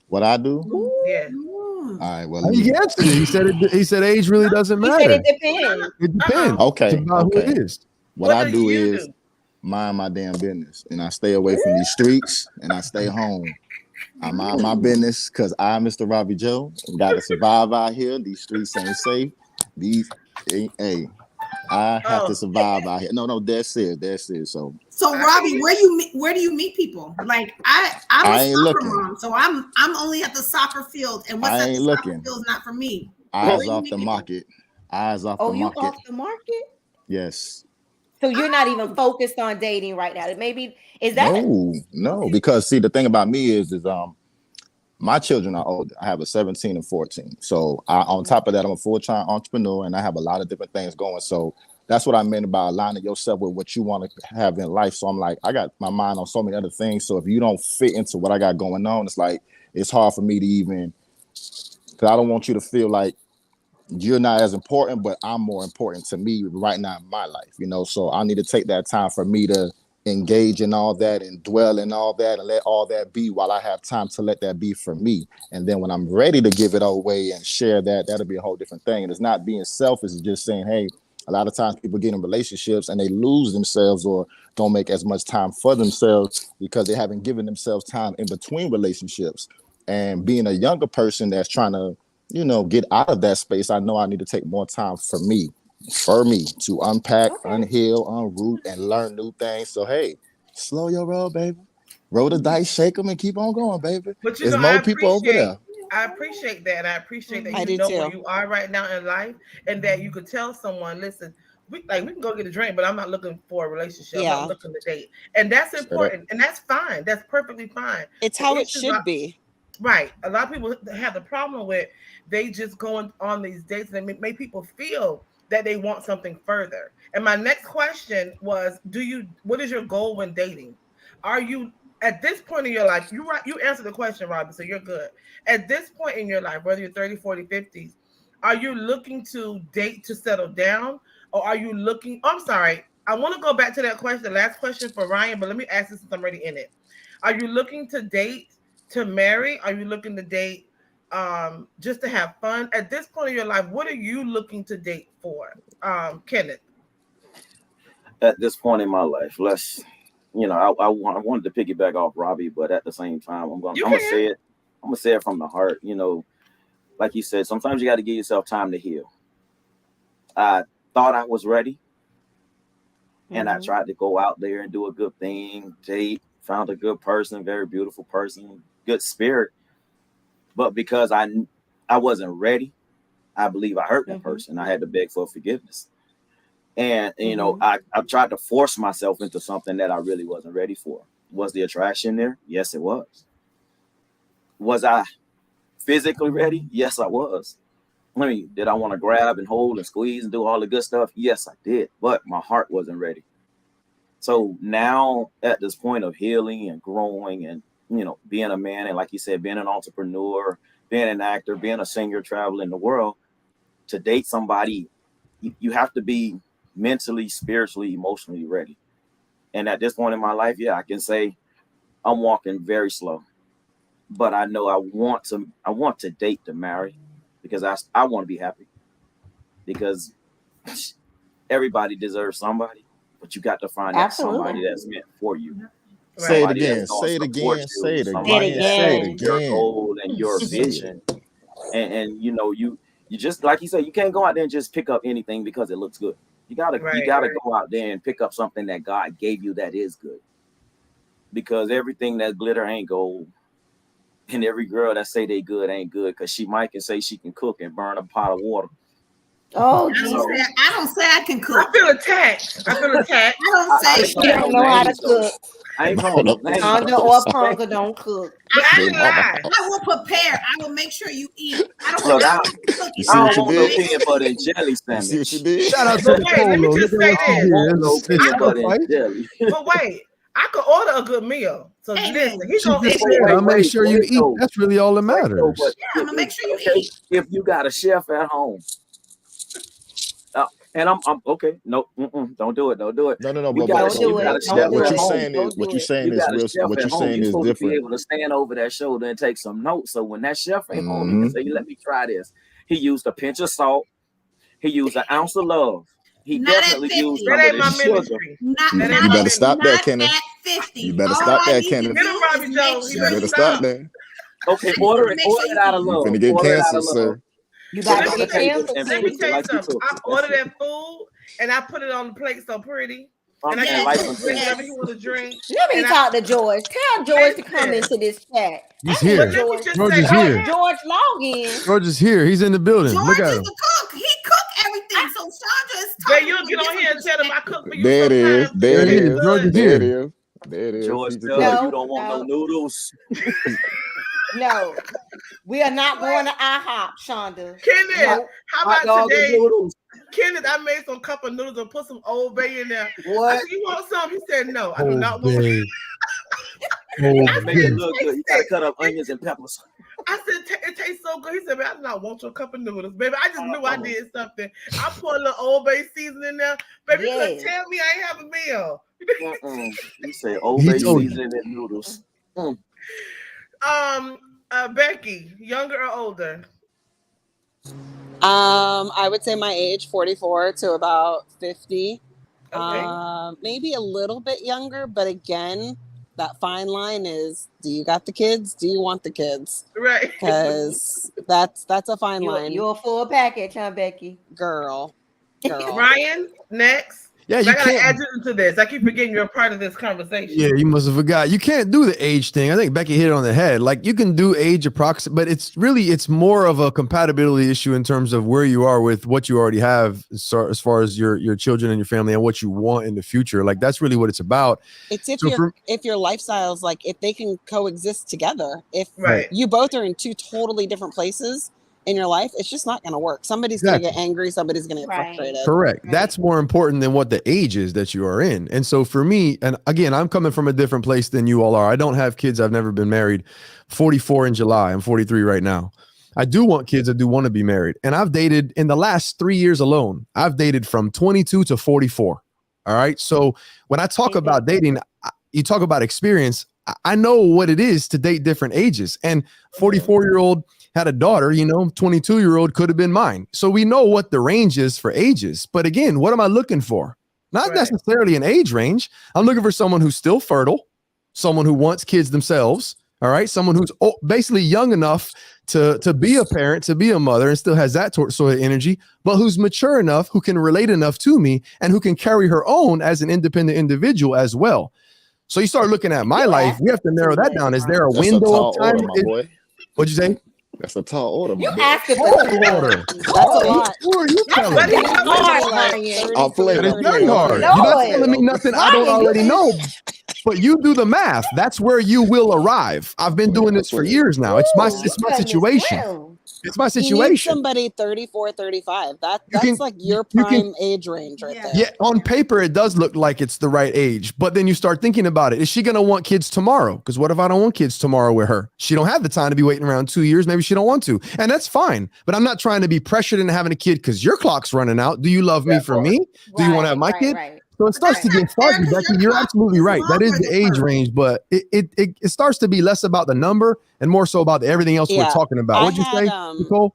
What I do? Yeah. All right. Well, he answered it. He said age really doesn't matter. He said it depends. It depends. Okay. It's about who it is. What I do is mind my damn business, and I stay away from these streets, and I stay home. I mind my business because I, Mr. Robbie Joe, got to survive out here. These streets ain't safe. Hey, I have to Oh. survive out here. No, that's it. So Robbie, where do you meet people? Like I'm I a ain't soccer looking. mom, so I'm only at the soccer field, and what's I at the ain't soccer looking. field is not for me. Eyes Where you off meet the people? market. Eyes off Oh, the you market. off the market? Yes. So you're not even focused on dating right now. Maybe is that No, because see, the thing about me is my children are older. I have a 17 and 14. So on top of that, I'm a full-time entrepreneur and I have a lot of different things going. So that's what I meant about aligning yourself with what you want to have in life. So I'm like, I got my mind on so many other things. So if you don't fit into what I got going on, it's like, it's hard for me to even, because I don't want you to feel like you're not as important, but I'm more important to me right now in my life, you know. So I need to take that time for me to engage in all that and dwell in all that and let all that be while I have time to let that be for me. And then when I'm ready to give it away and share that, that'll be a whole different thing. And it's not being selfish, it's just saying, hey, a lot of times people get in relationships and they lose themselves or don't make as much time for themselves because they haven't given themselves time in between relationships. And being a younger person that's trying to, you know, get out of that space, I know I need to take more time for me to unpack, unheal, unroot, and learn new things. So hey, slow your roll, baby. Roll the dice, shake them, and keep on going, baby. But you There's know, more people over there. I appreciate that. And I appreciate that I you do know too. where you are right now in life and that you could tell someone, listen, we can go get a drink, but I'm not looking for a relationship. I'm not looking to date. And that's important. And that's fine. That's perfectly fine. It's The how it issue should be. Right. A lot of people have the problem with they just going on these dates and they make people feel that they want something further. And my next question was, what is your goal when dating? Are you at this point in your life, you answered the question, Robin, so you're good. At this point in your life, whether you're 30, 40, 50s, are you looking to date to settle down? Or are you I'm sorry, I want to go back to that question, the last question for Ryan, but let me ask this since I'm already in it. Are you looking to date to marry? Are you looking to date just to have fun? At this point in your life, what are you looking to date for? Kenneth. At this point in my life, I wanted to piggyback off Robbie, but at the same time, I'm gonna say it. I'm gonna say it from the heart. You know, like you said, sometimes you got to give yourself time to heal. I thought I was ready, and I tried to go out there and do a good thing, date, found a good person, very beautiful person, good spirit. But because I wasn't ready, I believe I hurt that person. I had to beg for forgiveness. And you know, I tried to force myself into something that I really wasn't ready for. Was the attraction there? Yes, it was. Was I physically ready? Yes, I was. I mean, did I want to grab and hold and squeeze and do all the good stuff? Yes, I did. But my heart wasn't ready. So now at this point of healing and growing and, you know, being a man and like you said, being an entrepreneur, being an actor, being a singer, traveling the world, to date somebody, you have to be mentally, spiritually, emotionally ready. And at this point in my life, yeah, I can say I'm walking very slow, but I know I want to date to marry because I want to be happy because everybody deserves somebody, but you got to find that somebody that's meant for you. Say it Somebody again. that's going Say to it support again. you, Say it somebody again. that Say it knows your again. goal and your vision. And you know, you just like you said, you can't go out there and just pick up anything because it looks good. You gotta go out there and pick up something that God gave you that is good. Because everything that glitter ain't gold. And every girl that say they good ain't good because she might can say she can cook and burn a pot of water. Oh, I don't say I can cook. I feel attacked. I don't say she don't know how to cook. I ain't calling no names. Shanda or Ponga don't cook. I will prepare. I will make sure you eat. I don't Look, want You I see what don't you want no did? peanut butter and jelly You see what you sandwich. did? Shout out to But wait, let me Polo. just Look at say what you I this. don't want no did. peanut butter and jelly. But wait, I could order a good meal. So listen, he's She gonna just eat. said, I'll make sure you eat. though. That's really all that Wait, though, matters. but I'm gonna make sure you okay, eat. if you got a chef at home, and I'm okay, no, don't do it. No. You got But a chef what at you home. saying is You got a real. chef What at you home. saying You're is supposed to be different. able to stand over that shoulder and take some notes. So when that chef ain't home, you can say, "Let me try this." He used a pinch of salt. He used an ounce of love. He definitely used some That of ain't this my sugar. ministry. You better stop that, Kenneth. At 50. You better All stop I that, need Kenneth. to Get him, do Robbie is Jones. make He You sure better you stop eat. that. Okay, I order need it to make sure you out of eat. You love. finna get Order it out cancer, of love. sir. You about to Take get the taste cancer, and Let me fix it tell you like you something. cook I it. order That's it. that food and I put it on the plate so pretty. And I And get light him some drink things. whatever he want to drink. Let me And talk to George. Tell George to come Listen. into this chat. He's I need here. Let me George. just George say, is here. George, log in. George is here. He's in the building. George Look at is him. the cook. He cooked everything. So Shanda is But talking. you'll from get a on here and tell different them I cook for you There it is. sometimes. There it There he is. is. George is There it here. is. There it is. George, He's the tell cook. her you don't want no noodles. No, we are not going to IHOP, Shonda. Kenneth, No. how Hot about dog and today? noodles. Kenneth, I made some cup of noodles and put some Old Bay in there. I What? said, you want some? He said, no, I do not Old want. Bay. To Old make it Bay. look good, you gotta cut up onions and peppers. I said, it tastes so good. He said, I do not want your cup of noodles, baby. I just knew I did something. I put a little Old Bay seasoning in there. Baby, you couldn't Yes. tell me I ain't have a meal. You say Old He Bay told you. seasoning and noodles. Becky, younger or older? I would say my age, 44 to about 50. Okay. Maybe a little bit younger, but again, that fine line is: do you got the kids? Do you want the kids? Right. Because that's a fine line, You're a full package, huh, Becky? girl. Ryan, next. Yeah, I you gotta add can't. you into this. I keep forgetting you're a part of this conversation. Yeah, you must have forgot. You can't do the age thing. I think Becky hit it on the head. Like you can do age approximate, but it's more of a compatibility issue in terms of where you are with what you already have, as far as your children and your family and what you want in the future. Like that's really what it's about. It's if So your lifestyles, like if they can coexist together. If Right. you both are in two totally different places in your life, it's just not going to work. Somebody's Exactly. going to get angry. Somebody's going to get frustrated. Correct. Right. That's more important than what the age is that you are in. And so for me, and again, I'm coming from a different place than you all are. I don't have kids. I've never been married. 44 in July. I'm 43 right now. I do want kids. I do want to be married. And I've dated in the last 3 years alone. I've dated from 22 to 44. All right. So when I talk about dating, you talk about experience. I know what it is to date different ages. And 44-year-old had a daughter, 22-year-old could have been mine. So we know what the range is for ages. But again, what am I looking for? Not necessarily an age range. I'm looking for someone who's still fertile, someone who wants kids themselves. All right. Someone who's basically young enough to be a parent, to be a mother, and still has that sort of energy, but who's mature enough, who can relate enough to me, and who can carry her own as an independent individual as well. So you start looking at my life, we have to narrow that down. Is there a That's window a tall of time? order, my boy. What'd you say? That's a tall order, my You boy. asking for Order. That's a lot. Who are you telling? That's me? hard, Ryan. I'll play But it. it's very hard. You're not telling me nothing I don't already know. But you do the math. That's where you will arrive. I've been doing this for years now. It's my situation. It's my You need situation. somebody 34, 35. That's like your prime age range right there. Yeah, on paper, it does look like it's the right age. But then you start thinking about it. Is she going to want kids tomorrow? Because what if I don't want kids tomorrow with her? She don't have the time to be waiting around 2 years. Maybe she don't want to. And that's fine. But I'm not trying to be pressured into having a kid because your clock's running out. Do you love me for me? Do you want to have my kid? Right. So it starts to get fuzzy, Becky. You're absolutely right. That is the age range, but it starts to be less about the number and more so about everything else we're talking about. What'd you say, Nicole?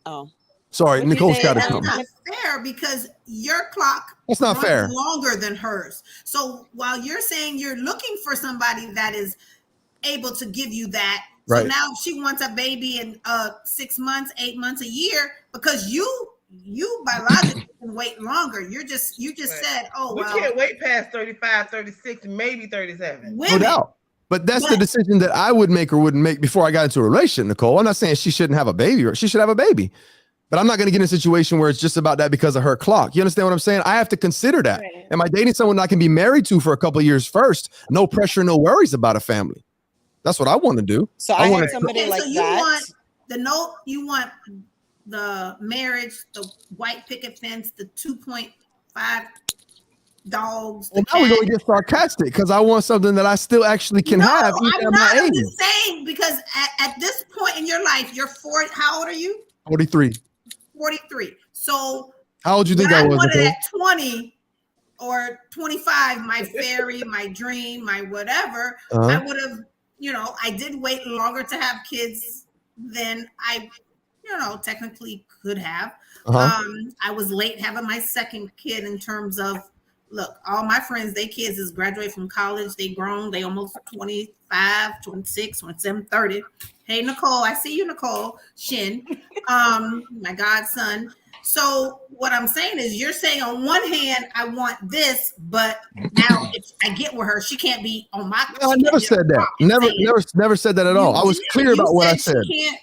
Oh, sorry, Nicole's got to That's come. not fair because your clock That's not fair. longer than hers. So while you're saying you're looking for somebody that is able to give you that, so now she wants a baby in 6 months, 8 months, a year because you biologically can wait longer. You just said, we can't wait past 35, 36, maybe 37. No doubt. But that's the decision that I would make or wouldn't make before I got into a relationship, Nicole. I'm not saying she shouldn't have a baby or she should have a baby. But I'm not going to get in a situation where it's just about that because of her clock. You understand what I'm saying? I have to consider that. Am I dating someone I can be married to for a couple of years first? No pressure, no worries about a family. That's what I want to do. So I want somebody like so you want the marriage, the white picket fence, the 2.5 dogs. Well, now we're going to get sarcastic because I want something that I still actually can have. I'm just saying because at this point in your life, you're 40. How old are you? 43. 43. So how old do you think I was? Wanted at 20 or 25, my fairy, my dream, my whatever. I would have, I did wait longer to have kids than I, technically could have. I was late having my second kid in terms of, look, all my friends, they kids is graduate from college. They grown. They almost 25, 26, 27, 30. Hey, Nicole. I see you, Nicole. Shin. My godson. So what I'm saying is, you're saying on one hand, I want this, but now if I get with her, she can't be on my. No, I never said that. Never said that at all. I was clear about what I said. She can't.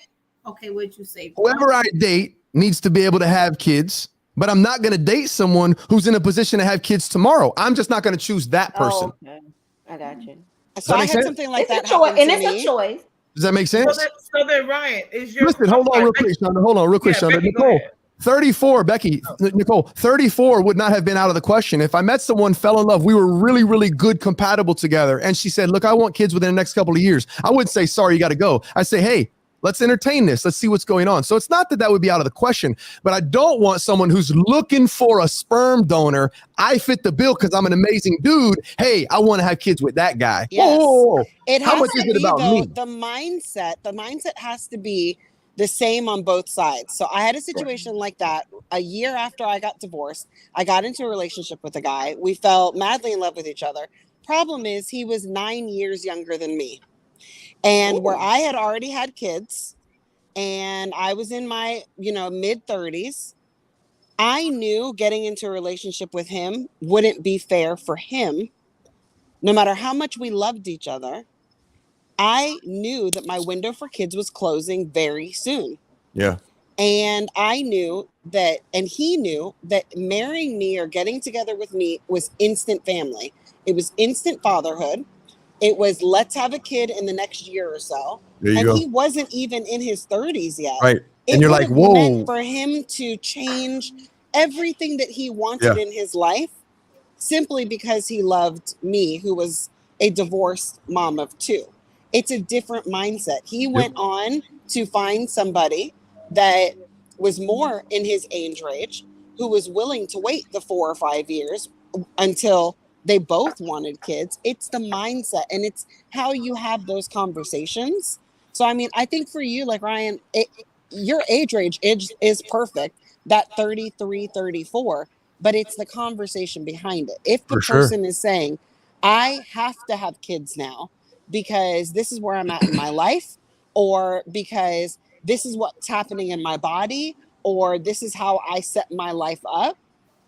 Okay, what'd you say? Whoever I date needs to be able to have kids, but I'm not going to date someone who's in a position to have kids tomorrow. I'm just not going to choose that person. Oh, okay. I got you. So I had something like that happen to me. It's a choice. Does that make sense? So then Ryan, is your listen? Hold on, real quick, Shanda. Hold on, real quick, Shanda. Nicole, 34, Becky, Nicole, 34 would not have been out of the question. If I met someone, fell in love, we were really, really good, compatible together, and she said, "Look, I want kids within the next couple of years." I wouldn't say, "Sorry, you got to go." I say, "Hey, let's entertain this. Let's see what's going on." So it's not that would be out of the question, but I don't want someone who's looking for a sperm donor. I fit the bill because I'm an amazing dude. Hey, I want to have kids with that guy. Yes. Whoa. How much is it about me? The mindset has to be the same on both sides. So I had a situation like that a year after I got divorced. I got into a relationship with a guy. We fell madly in love with each other. Problem is, he was 9 years younger than me. And where I had already had kids and I was in my, mid 30s, I knew getting into a relationship with him wouldn't be fair for him. No matter how much we loved each other, I knew that my window for kids was closing very soon. Yeah. And I knew that, and he knew that marrying me or getting together with me was instant family. It was instant fatherhood. It was, let's have a kid in the next year or so. And he wasn't even in his 30s yet. Right. And you're like, whoa. Meant for him to change everything that he wanted in his life simply because he loved me, who was a divorced mom of 2. It's a different mindset. He went on to find somebody that was more in his age range, who was willing to wait the 4 or 5 years until they both wanted kids. It's the mindset, and it's how you have those conversations. So, I mean, I think for you, like Ryan, your age range is perfect, that 33, 34, but it's the conversation behind it. If the person is saying, I have to have kids now because this is where I'm at in my life, or because this is what's happening in my body, or this is how I set my life up.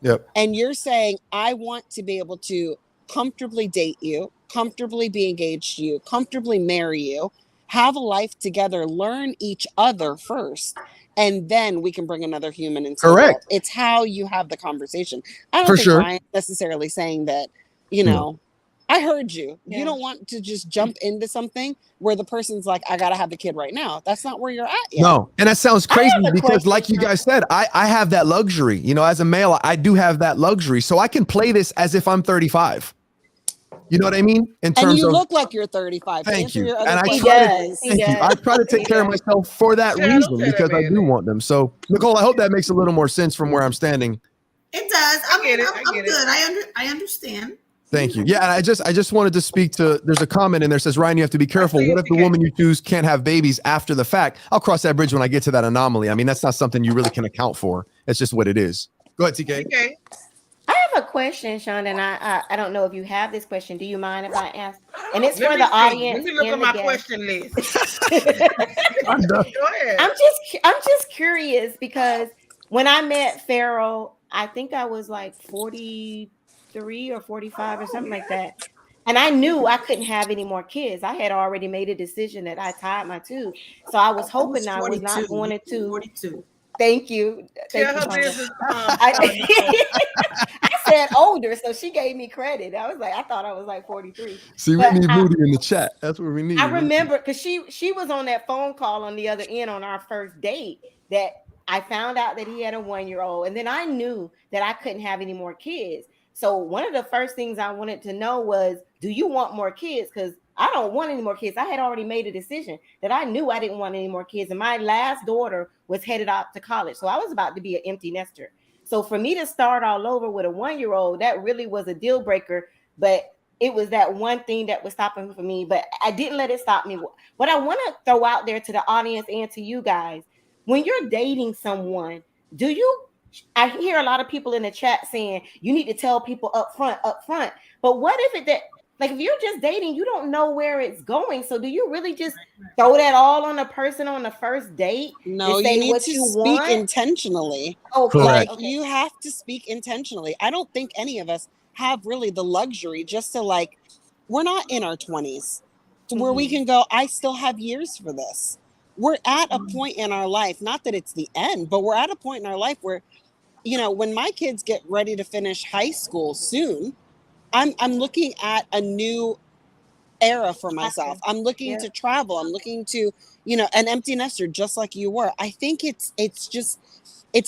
Yep. And you're saying, I want to be able to comfortably date you, comfortably be engaged to you, comfortably marry you, have a life together, learn each other first, and then we can bring another human into the world. It's how you have the conversation. I don't think Ryan's necessarily saying that, I heard you. Yeah. You don't want to just jump into something where the person's like, I got to have the kid right now. That's not where you're at yet. No. And that sounds crazy because like you guys said, I have that luxury. As a male, I do have that luxury. So I can play this as if I'm 35. You know what I mean? And you look like you're 35. Thank you. And I try to take care of myself for that reason because I do want them. So Nicole, I hope that makes a little more sense from where I'm standing. It does. I'm good. I understand. Thank you. Yeah, and I just wanted to speak to, there's a comment in there that says, Ryan, you have to be careful. What if the woman you choose can't have babies after the fact? I'll cross that bridge when I get to that anomaly. I mean, that's not something you really can account for. It's just what it is. Go ahead, TK. Okay. I have a question, Shanda, and I don't know if you have this question. Do you mind if I ask? And it's for the audience. Let me look at my question list. Go ahead. I'm just curious because when I met Pharaoh, I think I was like 43 or 45 or something like that. And I knew I couldn't have any more kids. I had already made a decision that I tied my tube. So I was hoping I was not going to 42. Thank you. I said older, so she gave me credit. I thought I was like 43. See, we need Moody in the chat. That's what we need. I remember because she was on that phone call on the other end on our first date that I found out that he had a 1-year-old. And then I knew that I couldn't have any more kids. So one of the first things I wanted to know was, do you want more kids? Because I don't want any more kids. I had already made a decision that I knew I didn't want any more kids. And my last daughter was headed out to college. So I was about to be an empty nester. So for me to start all over with a 1-year-old, that really was a deal breaker. But it was that one thing that was stopping for me. But I didn't let it stop me. What I want to throw out there to the audience and to you guys, when you're dating someone, I hear a lot of people in the chat saying you need to tell people up front. But what if Like if you're just dating, you don't know where it's going. So do you really just throw that all on a person on the first date? No, and say you need what to you speak want? intentionally. Okay, Like okay. you have to speak intentionally. I don't think any of us have really the luxury just to like, we're not in our 20s where we can go, I still have years for this. We're at a point in our life, not that it's the end, but we're at a point in our life where, you know, when my kids get ready to finish high school soon, I'm looking at a new era for myself. I'm looking to travel. I'm looking to, you know, an empty nester just like you were. I think it's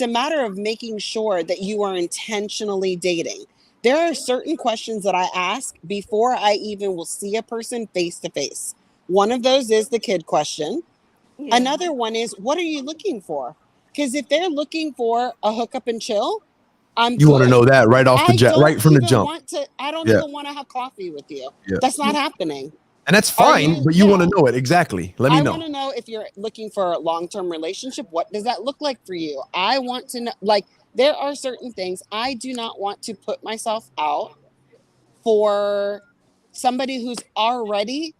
a matter of making sure that you are intentionally dating. There are certain questions that I ask before I even will see a person face to face. One of those is the kid question. Yeah. Another one is, what are you looking for? Because if they're looking for a hookup and chill, You want to know that right off the right from the jump. I don't even want to have coffee with you. Yeah. That's not happening. And that's fine, but you want to know it. Exactly. Let me know. I want to know if you're looking for a long-term relationship. What does that look like for you? I want to know, like, there are certain things I do not want to put myself out for somebody who's already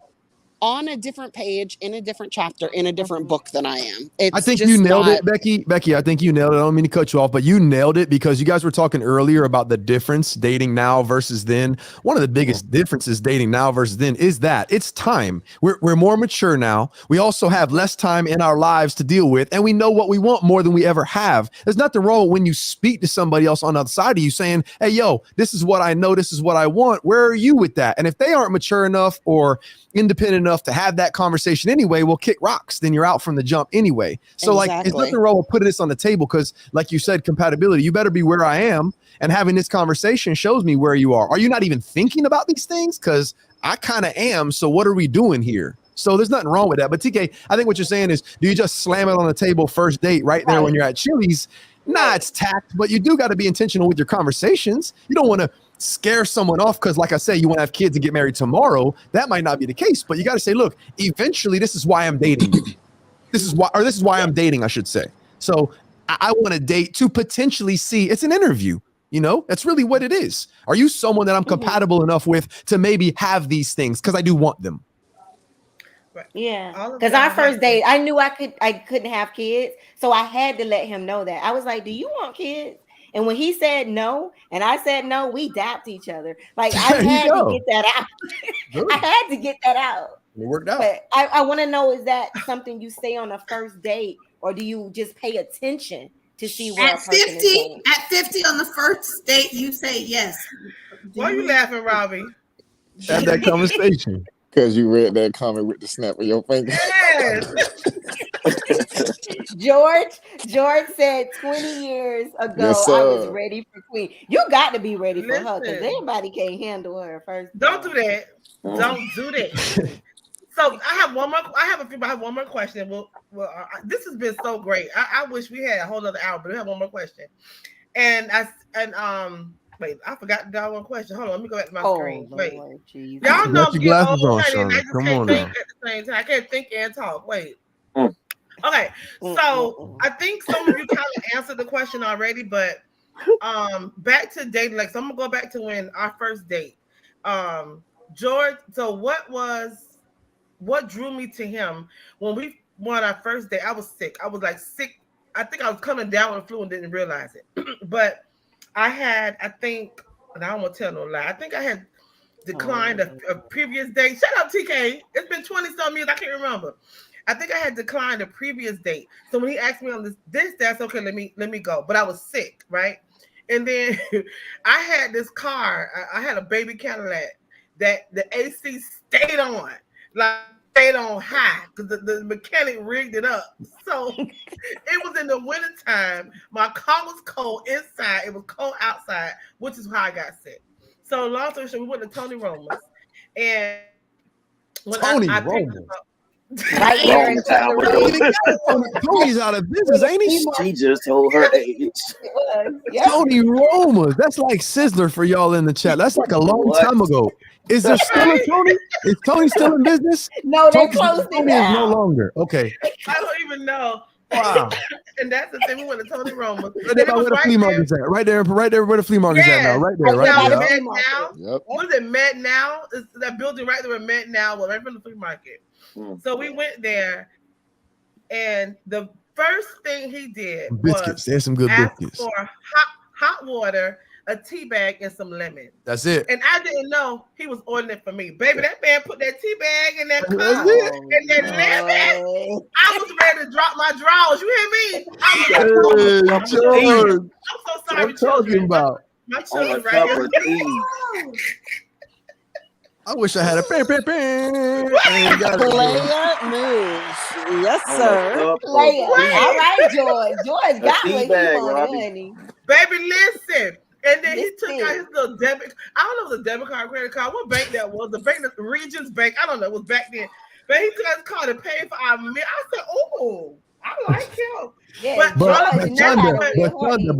on a different page, in a different chapter, in a different book than I am. I think you nailed it, Becky. Becky, I think you nailed it. I don't mean to cut you off, but you nailed it because you guys were talking earlier about the difference dating now versus then. One of the biggest differences dating now versus then is that it's time. We're more mature now. We also have less time in our lives to deal with, and we know what we want more than we ever have. There's nothing wrong when you speak to somebody else on the other side of you saying, hey, yo, this is what I know. This is what I want. Where are you with that? And if they aren't mature enough or independent enough to have that conversation anyway, we'll kick rocks. Then you're out from the jump anyway. So like, it's nothing wrong with putting this on the table because like you said, compatibility, you better be where I am. And having this conversation shows me where you are. Are you not even thinking about these things? Because I kind of am. So what are we doing here? So there's nothing wrong with that. But TK, I think what you're saying is, do you just slam it on the table first date right there when you're at Chili's? Nah, it's tact, but you do got to be intentional with your conversations. You don't want to scare someone off because, like I say, you want to have kids and get married tomorrow. That might not be the case, but you got to say, look, eventually this is why I'm dating you. This is why I'm dating, I should say. So I want to date to potentially see. It's an interview. You know, that's really what it is. Are you someone that I'm compatible enough with to maybe have these things? Because I do want them. Yeah, because our first date, I knew I couldn't have kids, so I had to let him know that. I was like, "Do you want kids?" And when he said no, and I said no, we dapped each other. Like I had to get that out. I had to get that out. It worked out. But I want to know: is that something you say on a first date, or do you just pay attention to see where at 50? At 50 on the first date, you say yes. Why are you laughing, Robbie? Have that conversation. Because you read that comment with the snap of your finger. Yes. George said 20 years ago, I was ready for Queen. You got to be ready for her because everybody can't handle her first. Don't do that. Don't do that. So I have one more. I have one more question. Well, this has been so great. I wish we had a whole other hour, but we have one more question. Wait, I forgot the doggone question. Hold on, let me go back to my screen. Wait, y'all know I'm getting old, and I just can't think at the same time. I can't think and talk. Wait. Okay, so I think some of you kind of answered the question already, but back to dating. Like, so I'm gonna go back to when our first date. George. So what drew me to him when we went our first date? I was sick. I was like sick. I think I was coming down with the flu and didn't realize it, but. I think, and I don't want to tell no lie, I think I had declined a previous date. Shut up, TK. It's been 20-some years. I can't remember. I think I had declined a previous date. So when he asked me on this, that's okay, let me go. But I was sick, right? And then I had this car. I had a baby Cadillac that the AC stayed on. Like, stayed on high because the mechanic rigged it up. So it was in the wintertime. My car was cold inside. It was cold outside, which is how I got sick. So long story short, we went to Tony Roma's. And when I picked him up, right here in Tony's out of business, ain't he? She just told her age. Tony Roma's. That's like Sizzler for y'all in the chat. That's like a long time ago. Is there still a Tony? Is Tony still in business? No, they closed it Tony down. is no longer. Okay. I don't even know. Wow. And that's the thing. We went to Tony Roma's. Right there by where the flea market's at. Right there where the flea market's at now. Right there, right there. Met Now. Yep. What is it, Met Now? It's that building right there, Met Now, right from the flea market. So we went there, and the first thing he did biscuits. There's some good ask biscuits. for hot water, a tea bag, and some lemon. That's it. And I didn't know he was ordering it for me. Baby, that man put that tea bag in that cup and that lemon. I was ready to drop my drawers. You hear me? I'm so sorry. I'm talking about. My children right here. I wish I had a bam. Player news. Yes, sir. Player. All right, George. George got what he wanted, honey. Baby, listen. And then he took out his little debit. I don't know if it was a debit card, credit card, what bank that was. The bank, the Regions Bank. I don't know. It was back then. But he took out his card and paid for our meal. I said, "Oh, I like him." Yeah, but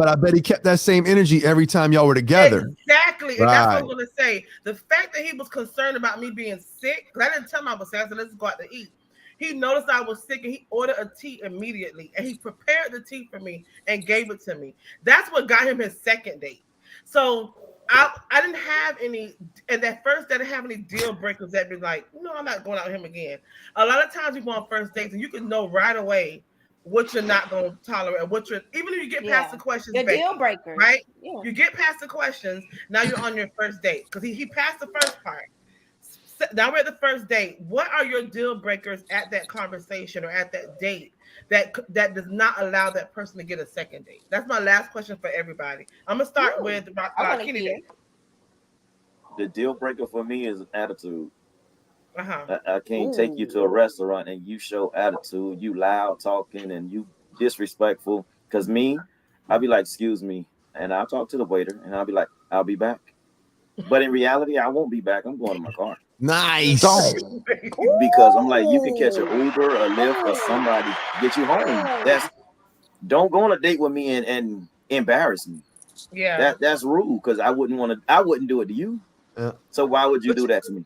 I bet he kept that same energy every time y'all were together. Exactly. And that's what I was going to say. The fact that he was concerned about me being sick, because I didn't tell him I was sick. I said, let's go out to eat. He noticed I was sick and he ordered a tea immediately. And he prepared the tea for me and gave it to me. That's what got him his second date. So I didn't have any, and that first day I didn't have any deal breakers that be like, no, I'm not going out with him again. A lot of times you go on first dates and you can know right away what you're not going to tolerate, what you're, even if you get past the questions, the deal breaker, right? Yeah. You get past the questions, now you're on your first date because he passed the first part. So now we're at the first date. What are your deal breakers at that conversation or at that date that does not allow that person to get a second date? That's my last question for everybody. I'm gonna start with Kenny. The deal breaker for me is attitude. I can't take you to a restaurant and you show attitude, you loud talking and you disrespectful. Because I'll be like, excuse me, and I'll talk to the waiter and I'll be like, I'll be back. But in reality, I won't be back. I'm going to my car. Nice. Because I'm like, you can catch an Uber, a Lyft, or somebody get you home. Don't go on a date with me and embarrass me. Yeah, that's rude because I wouldn't do it to you. Yeah. So why would you do that to me?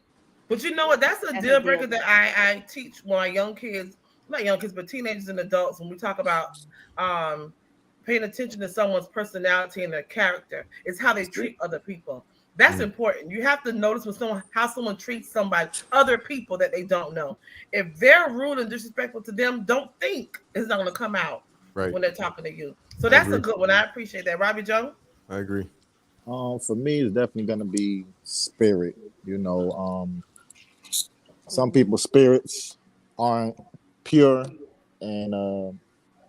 But you know what? That's a deal breaker that I teach my young kids, not young kids, but teenagers and adults when we talk about paying attention to someone's personality and their character. It's how they treat other people. That's important. You have to notice how someone treats other people that they don't know. If they're rude and disrespectful to them, don't think it's not going to come out when they're talking to you. So that's a good one. I appreciate that. Robbie Joe? I agree. For me, it's definitely going to be spirit. You know, some people's spirits aren't pure, and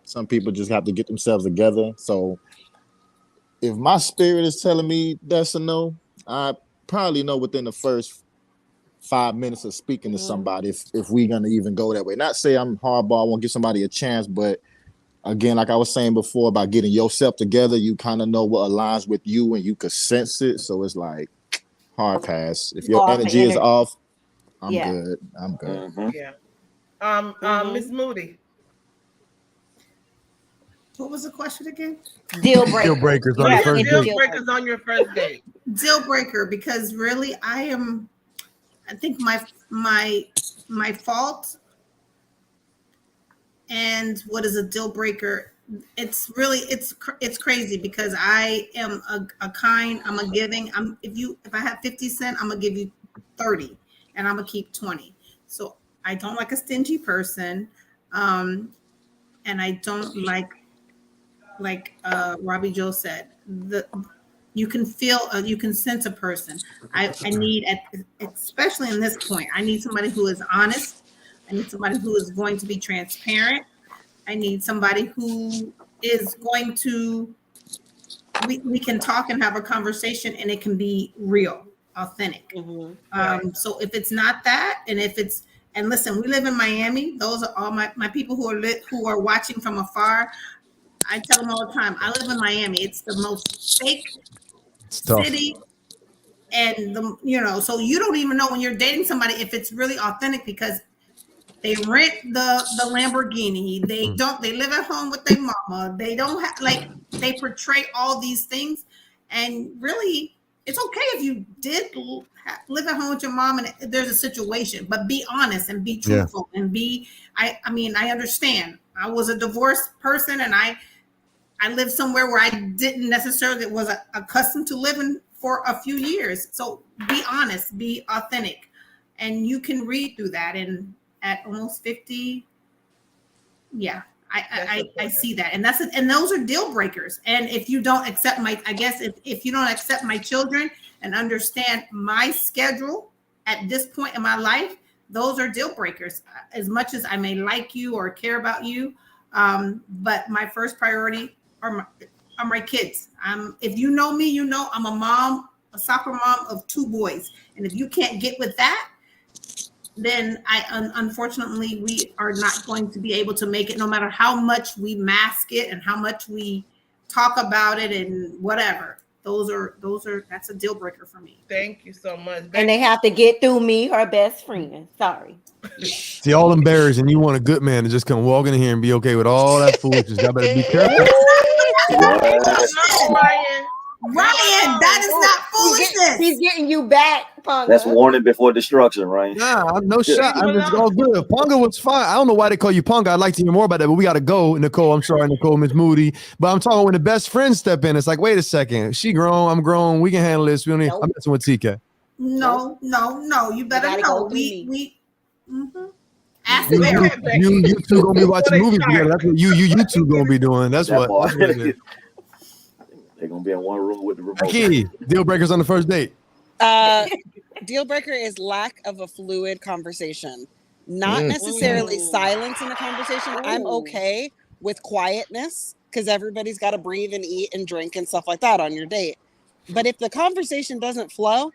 some people just have to get themselves together. So if my spirit is telling me that's a no, I probably know within the first 5 minutes of speaking to somebody if we're gonna even go that way. Not say I'm hardball, I won't give somebody a chance, but again, like I was saying before about getting yourself together, you kind of know what aligns with you and you could sense it. So it's like hard pass. If your energy is off, I'm good. I'm good. Yeah. Miss Moody. What was the question again? Deal breakers. Deal breakers on your first date. Deal breakers on your first date. Deal breaker, because really I think my fault and what is a deal breaker, it's crazy because I am I'm a giving. If I have 50 cents, I'm gonna give you 30 and I'm gonna keep 20. So I don't like a stingy person. And I don't like Robbie Joe said, you can feel, you can sense a person. I need, especially in this point, I need somebody who is honest. I need somebody who is going to be transparent. I need somebody who is going to, we can talk and have a conversation and it can be real, authentic. So if it's not that, and listen, we live in Miami. Those are all my people who are watching from afar. I tell them all the time, I live in Miami. It's the most fake city. And so you don't even know when you're dating somebody if it's really authentic because they rent the Lamborghini. They live at home with their mama. They don't have, they portray all these things. And really, it's okay if you did live at home with your mom and there's a situation, but be honest and be truthful and I understand I was a divorced person, and I lived somewhere where I didn't necessarily was accustomed to living for a few years. So be honest, be authentic, and you can read through that. And at almost 50, yeah, I see that, and those are deal breakers. And if you don't accept if you don't accept my children and understand my schedule at this point in my life, those are deal breakers. As much as I may like you or care about you, but my first priority are my kids. If you know me, you know I'm a soccer mom of 2 boys, and if you can't get with that, then unfortunately we are not going to be able to make it, no matter how much we mask it and how much we talk about it and whatever. That's a deal breaker for me. Thank you so much. And they have to get through me, her best friend. Sorry. See, all embarrassing. You want a good man to just come walk in here and be okay with all that foolishness. Y'all better be careful. Ryan, that is not foolishness. He's getting you back, Ponga. That's warning before destruction, right? Nah, no shot. I'm just all good. Ponga was fine. I don't know why they call you Ponga. I'd like to hear more about that, but we got to go. Nicole, I'm sorry, Nicole, Miss Moody. But I'm talking when the best friends step in. It's like, wait a second. She grown. I'm grown. We can handle this. We don't need. I'm messing with TK. No. You better know. We. Mm-hmm. Ask You two gonna be watching movies together. That's what you two gonna be doing. That's what. They're gonna be in one room with the remote. Key deal breakers on the first date. Deal breaker is lack of a fluid conversation, not necessarily silence in a conversation. I'm okay with quietness because everybody's got to breathe and eat and drink and stuff like that on your date. But if the conversation doesn't flow,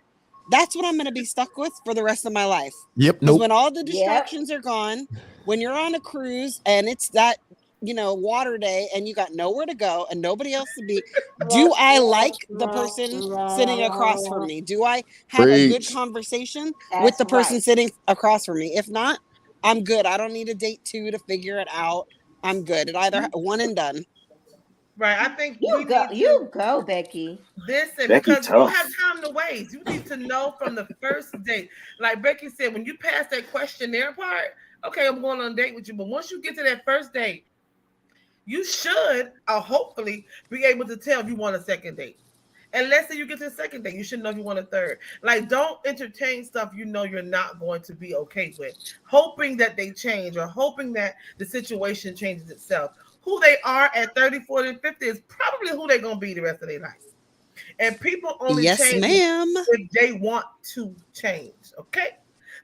that's what I'm going to be stuck with for the rest of my life. Yep. Because when all the distractions are gone, when you're on a cruise and it's that, water day and you got nowhere to go and nobody else to be, do I like the person sitting across from me? Do I have a good conversation with the person sitting across from me? If not, I'm good. I don't need a date 2 to figure it out. I'm good. It either one and done. Right. I think you go, Becky. Listen, Becky because tough. you don't have time to waste. You need to know from the first date. Like Becky said, when you pass that questionnaire part, okay, I'm going on a date with you. But once you get to that first date, you should hopefully be able to tell if you want a second date. And let's say you get to the second date, you should know if you want a third. Like, don't entertain stuff you know you're not going to be okay with, hoping that they change or hoping that the situation changes itself. Who they are at 30, 40, and 50 is probably who they're going to be the rest of their life. And people only change if they want to change, okay?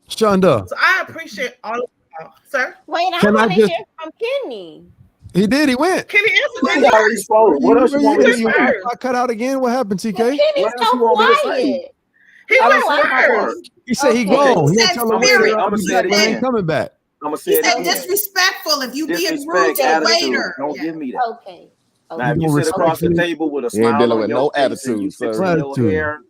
Shanda. So I appreciate all of y'all. Sir? Wait, I want to hear from Kenny. He did. He went. Kenny answered He already spoke. What else you want me to say? I cut out again. What happened, TK? Kenny's so quiet. He went first. He said he gone. He tell him I'm gonna say it again. Coming back. I'm gonna say it again. Disrespectful if you being rude to a waiter. Don't give me that. Okay. Now, if you sit across the table with a smile on your face and you fixing your hair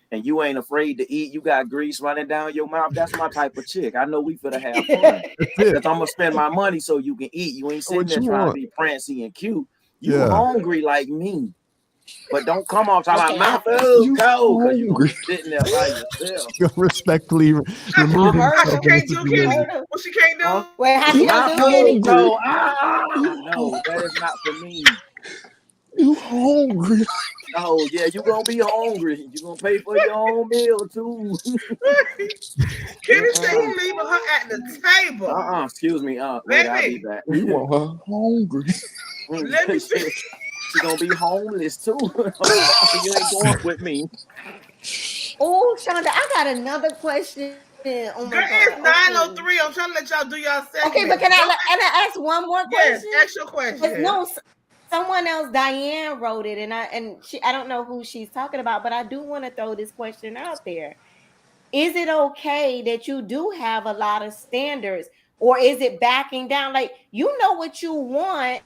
and you ain't afraid to eat, you got grease running down your mouth, that's my type of chick. I know we finna have fun. Because I'm gonna spend my money so you can eat. You ain't sitting there trying to be prancy and cute. You hungry like me. But don't come off talking about my food cold because you sitting there by yourself. Respectfully remove She can't do Kenny. What she can't do? Wait, how you gonna do Kenny? No, that is not for me. You hungry? Oh yeah, you gonna be hungry. You gonna pay for your own meal too. Kenny said he leaving her at the table. Excuse me. Wait, I'll be back. You want her hungry? Let me see. She's gonna be homeless too. You ain't going with me. Oh, Shanda, I got another question. Oh my God. It's 9:03. I'm trying to let y'all do y'all segment. Okay, but can I ask one more question? Yes, ask your question. No, someone else, Diane, wrote it, and I don't know who she's talking about, but I do want to throw this question out there. Is it okay that you do have a lot of standards, or is it backing down? Like, you know what you want,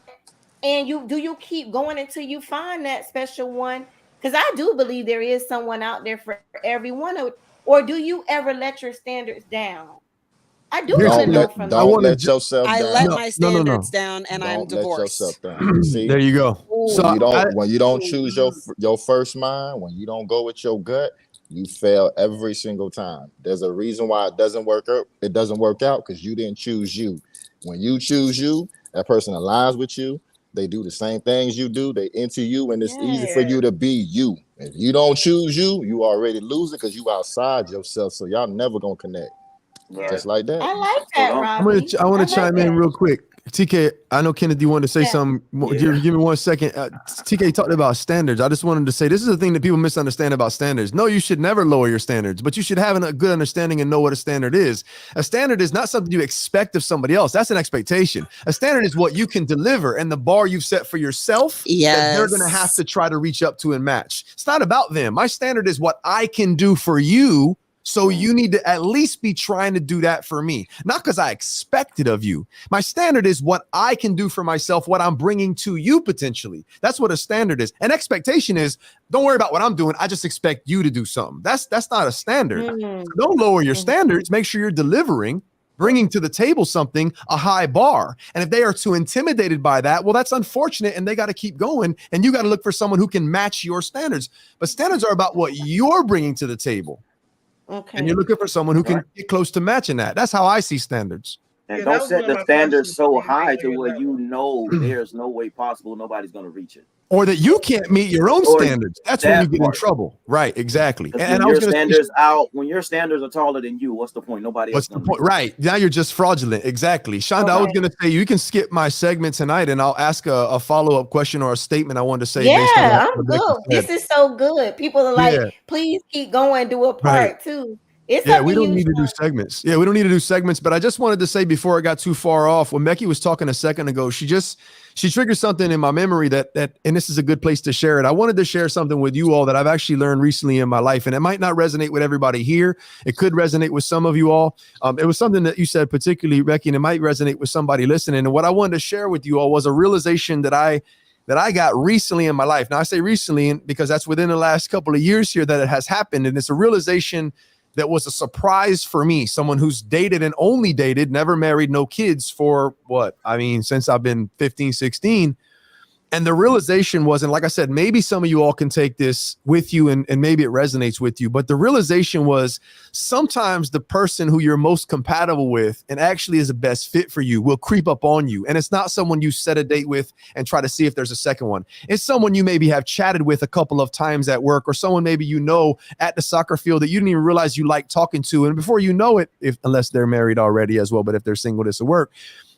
and you keep going until you find that special one? Because I do believe there is someone out there for everyone. Or do you ever let your standards down? I do want to know from you. Don't let yourself down. I let my standards down, and I'm divorced. Let yourself down. See? There you go. So when you don't choose your first mind, when you don't go with your gut, you fail every single time. There's a reason why it doesn't work out. It doesn't work out because you didn't choose you. When you choose you, That person aligns with you. They do the same things you do. They into you, and it's easy for you to be you. If you don't choose you, you already losing because you outside yourself. So y'all never gonna connect. Right. Just like that. I like that, Robbie. I want to chime in real quick. TK, I know Kennedy wanted to say something. Give me 1 second. TK talked about standards. I just wanted to say this is the thing that people misunderstand about standards. No, you should never lower your standards, but you should have a good understanding and know what a standard is. A standard is not something you expect of somebody else. That's an expectation. A standard is what you can deliver and the bar you've set for yourself that they're going to have to try to reach up to and match. It's not about them. My standard is what I can do for you. So you need to at least be trying to do that for me, not because I expect it of you. My standard is what I can do for myself, what I'm bringing to you potentially. That's what a standard is. An expectation is, don't worry about what I'm doing. I just expect you to do something. That's not a standard. So don't lower your standards. Make sure you're delivering, bringing to the table something, a high bar. And if they are too intimidated by that, well, that's unfortunate and they got to keep going. And you got to look for someone who can match your standards. But standards are about what you're bringing to the table. Okay. And you're looking for someone who can get close to matching that. That's how I see standards. And don't set the standards so high to where you know there's no way possible nobody's going to reach it. Or that you can't meet your own standards. That's when you get in trouble. Right, exactly. And when your standards are taller than you, what's the point? Nobody else. What's the point? Right. Now you're just fraudulent. Exactly. Shanda, I was going to say, you can skip my segment tonight and I'll ask a follow-up question or a statement I wanted to say. Yeah, I'm good. This is so good. People are like, please keep going, do a part two. We don't need to do segments. Yeah, we don't need to do segments. But I just wanted to say before I got too far off, when Becky was talking a second ago, she triggered something in my memory that, and this is a good place to share it. I wanted to share something with you all that I've actually learned recently in my life, and it might not resonate with everybody here. It could resonate with some of you all. It was something that you said particularly, Becky, and it might resonate with somebody listening. And what I wanted to share with you all was a realization that I got recently in my life. Now I say recently because that's within the last couple of years here that it has happened, and it's a realization that was a surprise for me, someone who's dated and only dated, never married, no kids for since I've been 15, 16. And the realization was, and like I said, maybe some of you all can take this with you and maybe it resonates with you, but the realization was sometimes the person who you're most compatible with and actually is the best fit for you will creep up on you. And it's not someone you set a date with and try to see if there's a second one. It's someone you maybe have chatted with a couple of times at work, or someone maybe you know at the soccer field that you didn't even realize you like talking to. And before you know it, unless they're married already as well, but if they're single, this will work.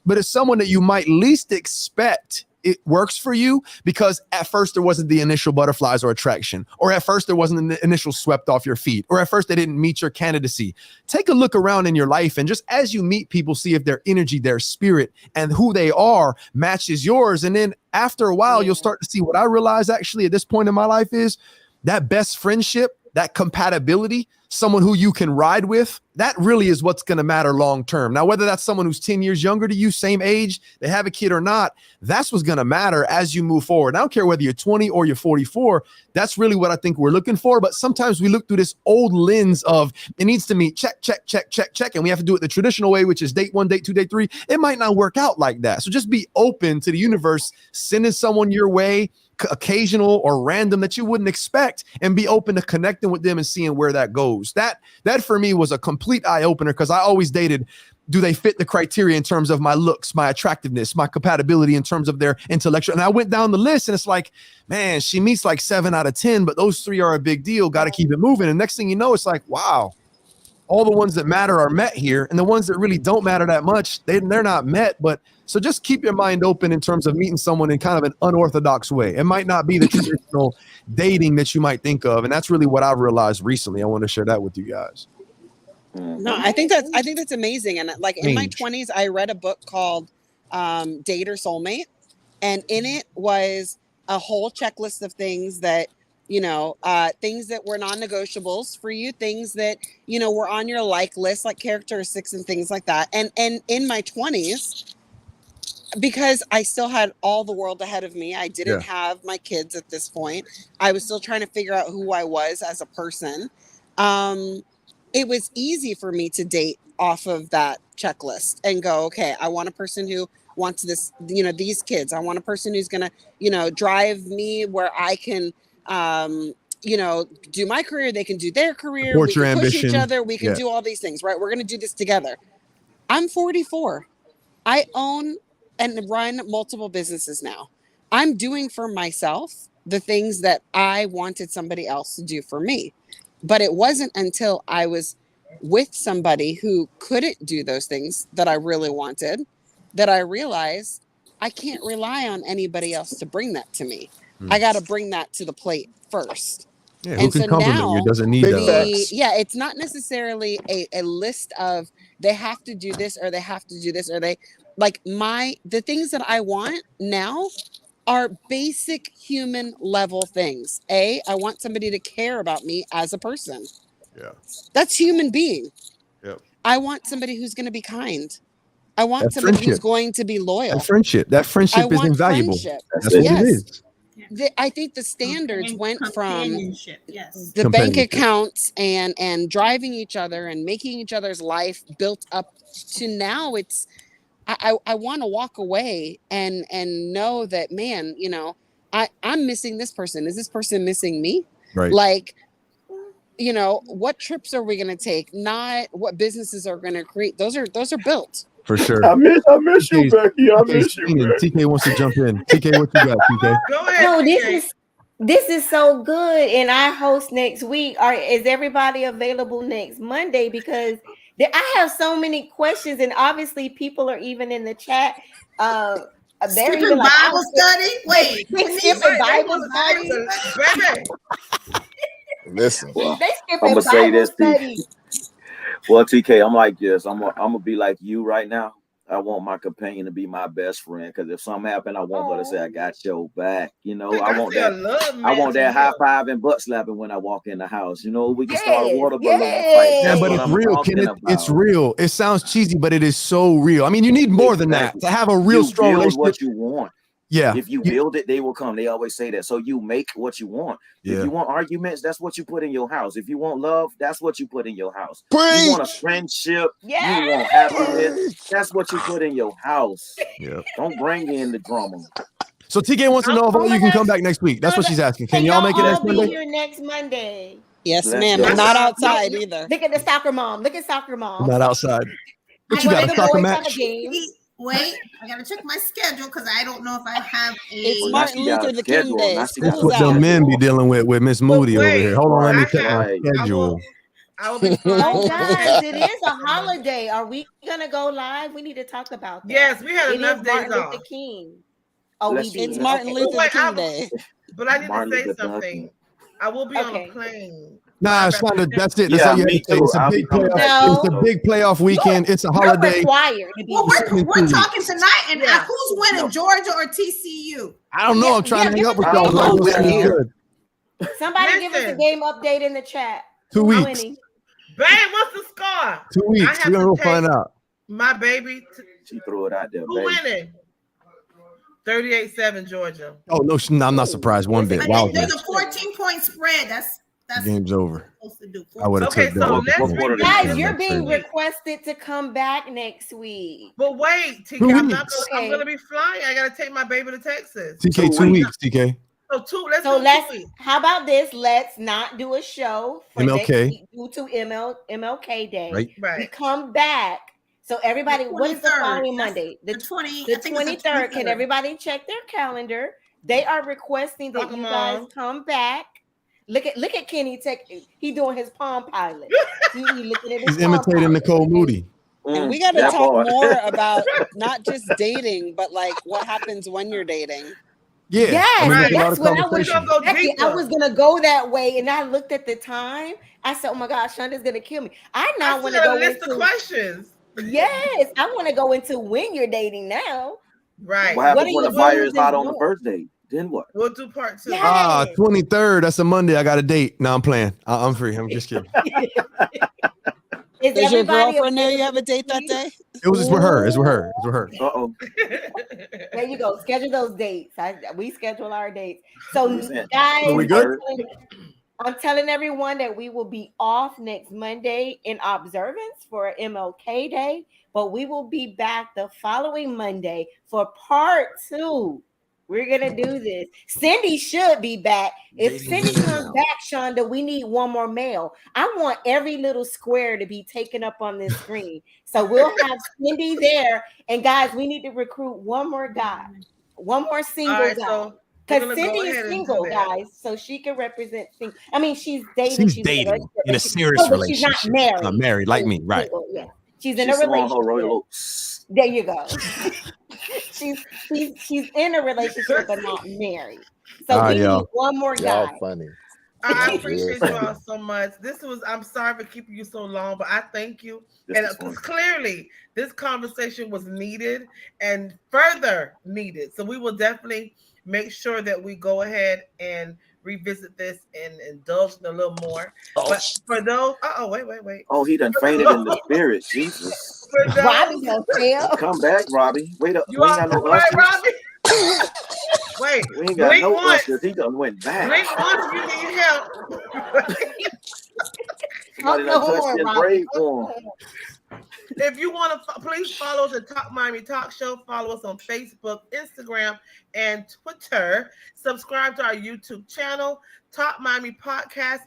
But it's someone that you might least expect it works for you because at first there wasn't the initial butterflies or attraction, or at first there wasn't the initial swept off your feet, or at first they didn't meet your candidacy. Take a look around in your life and just as you meet people, see if their energy, their spirit, and who they are matches yours. And then after a while, you'll start to see what I realize actually at this point in my life is that best friendship, that compatibility, someone who you can ride with, that really is what's going to matter long term. Now, whether that's someone who's 10 years younger to you, same age, they have a kid or not, that's what's going to matter as you move forward. I don't care whether you're 20 or you're 44. That's really what I think we're looking for. But sometimes we look through this old lens of it needs to meet check, check, check, check, check. And we have to do it the traditional way, which is date 1, date 2, date 3. It might not work out like that. So just be open to the universe, sending someone your way, occasional or random that you wouldn't expect, and be open to connecting with them and seeing where that goes. That for me was a complete eye opener because I always dated, do they fit the criteria in terms of my looks, my attractiveness, my compatibility in terms of their intellectual? And I went down the list and it's like, man, she meets like 7 out of 10, but those 3 are a big deal. Got to keep it moving. And next thing you know, it's like, wow, all the ones that matter are met here. And the ones that really don't matter that much, they're not met. But so just keep your mind open in terms of meeting someone in kind of an unorthodox way. It might not be the traditional dating that you might think of. And that's really what I've realized recently. I want to share that with you guys. No, I think that's amazing. And like in my 20s, I read a book called Date or Soulmate. And in it was a whole checklist of things that, things that were non-negotiables for you, things that, were on your like list, like characteristics and things like that. And in my 20s, because I still had all the world ahead of me, I didn't have my kids at this point. I was still trying to figure out who I was as a person. It was easy for me to date off of that checklist and go, okay, I want a person who wants this, these kids. I want a person who's going to, drive me where I can, do my career. They can do their career. Support we your can ambition. Push each other. We can do all these things, right? We're going to do this together. I'm 44. I own and run multiple businesses now. I'm doing for myself the things that I wanted somebody else to do for me. But it wasn't until I was with somebody who couldn't do those things that I really wanted that I realized I can't rely on anybody else to bring that to me. I got to bring that to the plate first. Yeah, who can compliment you? It doesn't need it's not necessarily a list of they have to do this or they have to do this or they like the things that I want now are basic human level things. I want somebody to care about me as a person. Yeah. That's human being. Yep. I want somebody who's going to be kind. I want That somebody friendship. who's going to be loyal. That friendship is invaluable. That's what it is. I think the standards went from yes. the bank accounts and driving each other and making each other's life built up to now it's I want to walk away and know that, man, you know, I'm missing this person. Is this person missing me? Right. Like, you know, what trips are we going to take? Not what businesses are going to create. Those are built. For sure. I miss you, Becky. I miss you, Becky. TK wants to jump in. TK, what you got, TK? Go ahead. No, this is so good, and I host next week. Is everybody available next Monday? Because I have so many questions, and obviously people are even in the chat. They're even like, Bible study. Wait, skipping Bible study, baby. Listen, Well, they I'm skipping gonna say Bible this, study. Well, TK, I'm like this. I'm gonna be like you right now. I want my companion to be my best friend because if something happened, I want her to say, "I got your back." You know, I want that. I want that high five and butt slapping when I walk in the house. You know, we can start a water balloon fight. Yeah, but it's real, Kenneth. It's real. It sounds cheesy, but it is so real. I mean, you need more than that to have a real strong relationship. What you want. Yeah. If you build it, they will come. They always say that. So you make what you want. Yeah. If you want arguments, that's what you put in your house. If you want love, that's what you put in your house. Preach. You want a friendship, you want happiness, that's what you put in your house. Yeah. Don't bring in the drama. So TK wants to know if you can come back next week. That's what she's asking. Can y'all make it next Monday? Be here next Monday. Yes, ma'am. I'm not outside either. Look at the soccer mom. Look at soccer mom. I'm not outside. But you got a soccer match? Wait, I gotta check my schedule because I don't know if I have a. It's Martin Luther the King Day. That's what the men be dealing with Miss Moody over here. Hold on, let me check my schedule. I will be oh, guys, it is a holiday. Are we gonna go live? We need to talk about that. Yes, we had enough days Martin off. Luther King. Oh, we did. It's Martin Luther King Day. But I need to say something. I will be on a plane. Nah, Shanda, that's it. That's all you have to say. It's a big playoff. It's a big playoff weekend. It's a holiday. Well, we're talking tonight, and who's winning, Georgia or TCU? I don't know. I'm trying to hang up with y'all. Somebody give us a game update in the chat. 2 weeks. Bang, what's the score? 2 weeks. We're going to find out. My baby. She threw it out there. Who winning? 38-7 Georgia. Oh, no, I'm not surprised one bit. Wow. There's a 14-point spread. That's game's over. I would have taken that. Guys, you're being requested to come back next week. But wait, TK, I'm gonna be flying. I gotta take my baby to Texas. TK, 2 weeks, TK. Let's how about this? Let's not do a show for MLK next week due to MLK Day. Right. We come back. So everybody, what is the following Monday? The 23rd. Can everybody check their calendar? They are requesting that you guys come back. Look at Kenny he doing his Palm Pilot. He's imitating Nicole Moody. And we got to talk more about not just dating, but like what happens when you're dating. Yeah, yes, that's what I was. I was gonna go that way, and I looked at the time. I said, "Oh my gosh, Shanda's gonna kill me." I now want to go into questions. Yes, I want to go into when you're dating now. Right. What happens when the fire is hot on the first date? Then what? We'll do part 2. 23rd. That's a Monday. I got a date. No, I'm playing. I'm free. I'm just kidding. Is your girlfriend there? You have a date that day? It was just with her. It's with her. Uh-oh. There you go. Schedule those dates. We schedule our dates. So guys, we good? I'm telling everyone that we will be off next Monday in observance for MLK Day, but we will be back the following Monday for part 2 We're gonna do this. Cindy should be back. If Cindy comes back, Shonda, we need one more male. I want every little square to be taken up on this screen. So we'll have Cindy there. And guys, we need to recruit one more guy, one more single guy. Because Cindy is single, guys, so she can represent single. I mean, she's dating. She's dating in a serious relationship. She's not married. Not married like me, right? Yeah, she's in a relationship. There you go. she's in a relationship but not married. So we need one more guy. Y'all funny. I appreciate you all so much. I'm sorry for keeping you so long, but I thank you. And clearly, this conversation was needed and further needed. So we will definitely make sure that we go ahead and revisit this and indulge in a little more. But for those, wait. Oh, he done fainted in the spirit. Jesus. Robbie, come back, Robbie. Wait up. You ain't got no ushers. Robbie? Wait, we ain't got no ushers. He done went back. Blink once if you need help. Somebody done touched his brave form. If you want to, please follow the Talk Miami Talk Show. Follow us on Facebook, Instagram, and Twitter. Subscribe to our YouTube channel, Talk Miami Podcast.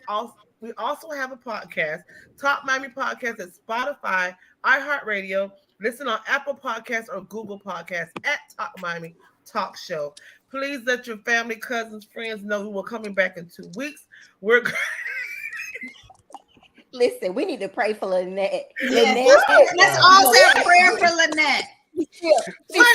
We also have a podcast, Talk Miami Podcast at Spotify, iHeartRadio. Listen on Apple Podcasts or Google Podcasts at Talk Miami Talk Show. Please let your family, cousins, friends know we're coming back in 2 weeks. Listen, we need to pray for Lynette. Let's all say a prayer for Lynette. She's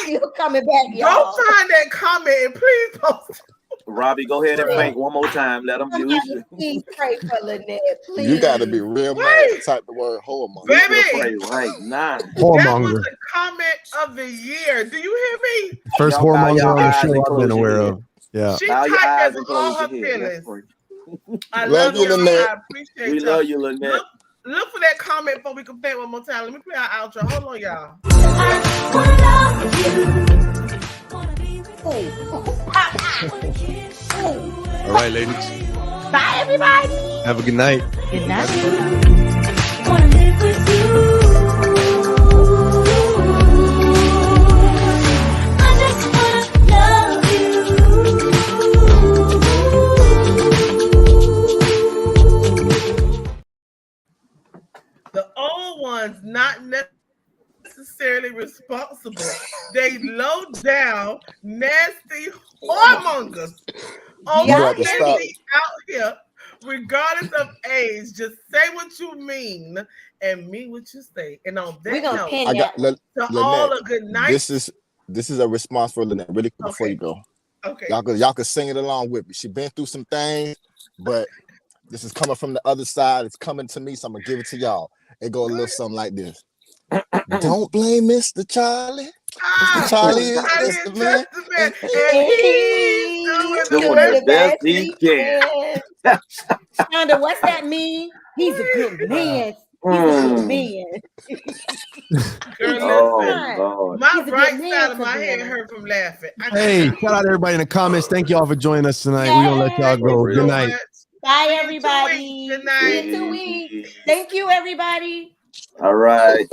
still coming back, y'all. Go find that comment and please post. Robbie, go ahead and faint one more time. Let them use you. Please pray for Lynette. Please. You got to be real mad to type the word whoremonger. Baby, pray right now. That was the comment of the year. Do you hear me? First whoremonger on the show I've been aware of. Yeah. She typed as all her feelings. I love you, Lynette. I appreciate you. We love you, Lynette. Look for that comment before we can play it one more time. Let me play our outro. Hold on, y'all. All right, ladies. Bye, everybody. Have a good night. Good night. Wanna live with you. I just wanna love you. The old ones not necessarily responsible. They low down, nasty whoremongers. Oh, out here, regardless of age, just say what you mean and mean what you say. And on that note, all a good night. This is a response for Lynette. Really quick before you go. Okay. Y'all can sing it along with me. She been through some things, but this is coming from the other side. It's coming to me, so I'm gonna give it to y'all. It go a little something like this. Don't blame Mr. Charlie. Mr. Charlie is just the man. And he's doing the best he can. Shonda, what's that mean? He's a good man. He's a good man. Girl, listen, my right side of my head hurt from laughing. Hey, shout out everybody in the comments. Thank y'all for joining us tonight. We're gonna let y'all go. Good night. Bye, everybody. Good night. See you in 2 weeks. Thank you, everybody. All right.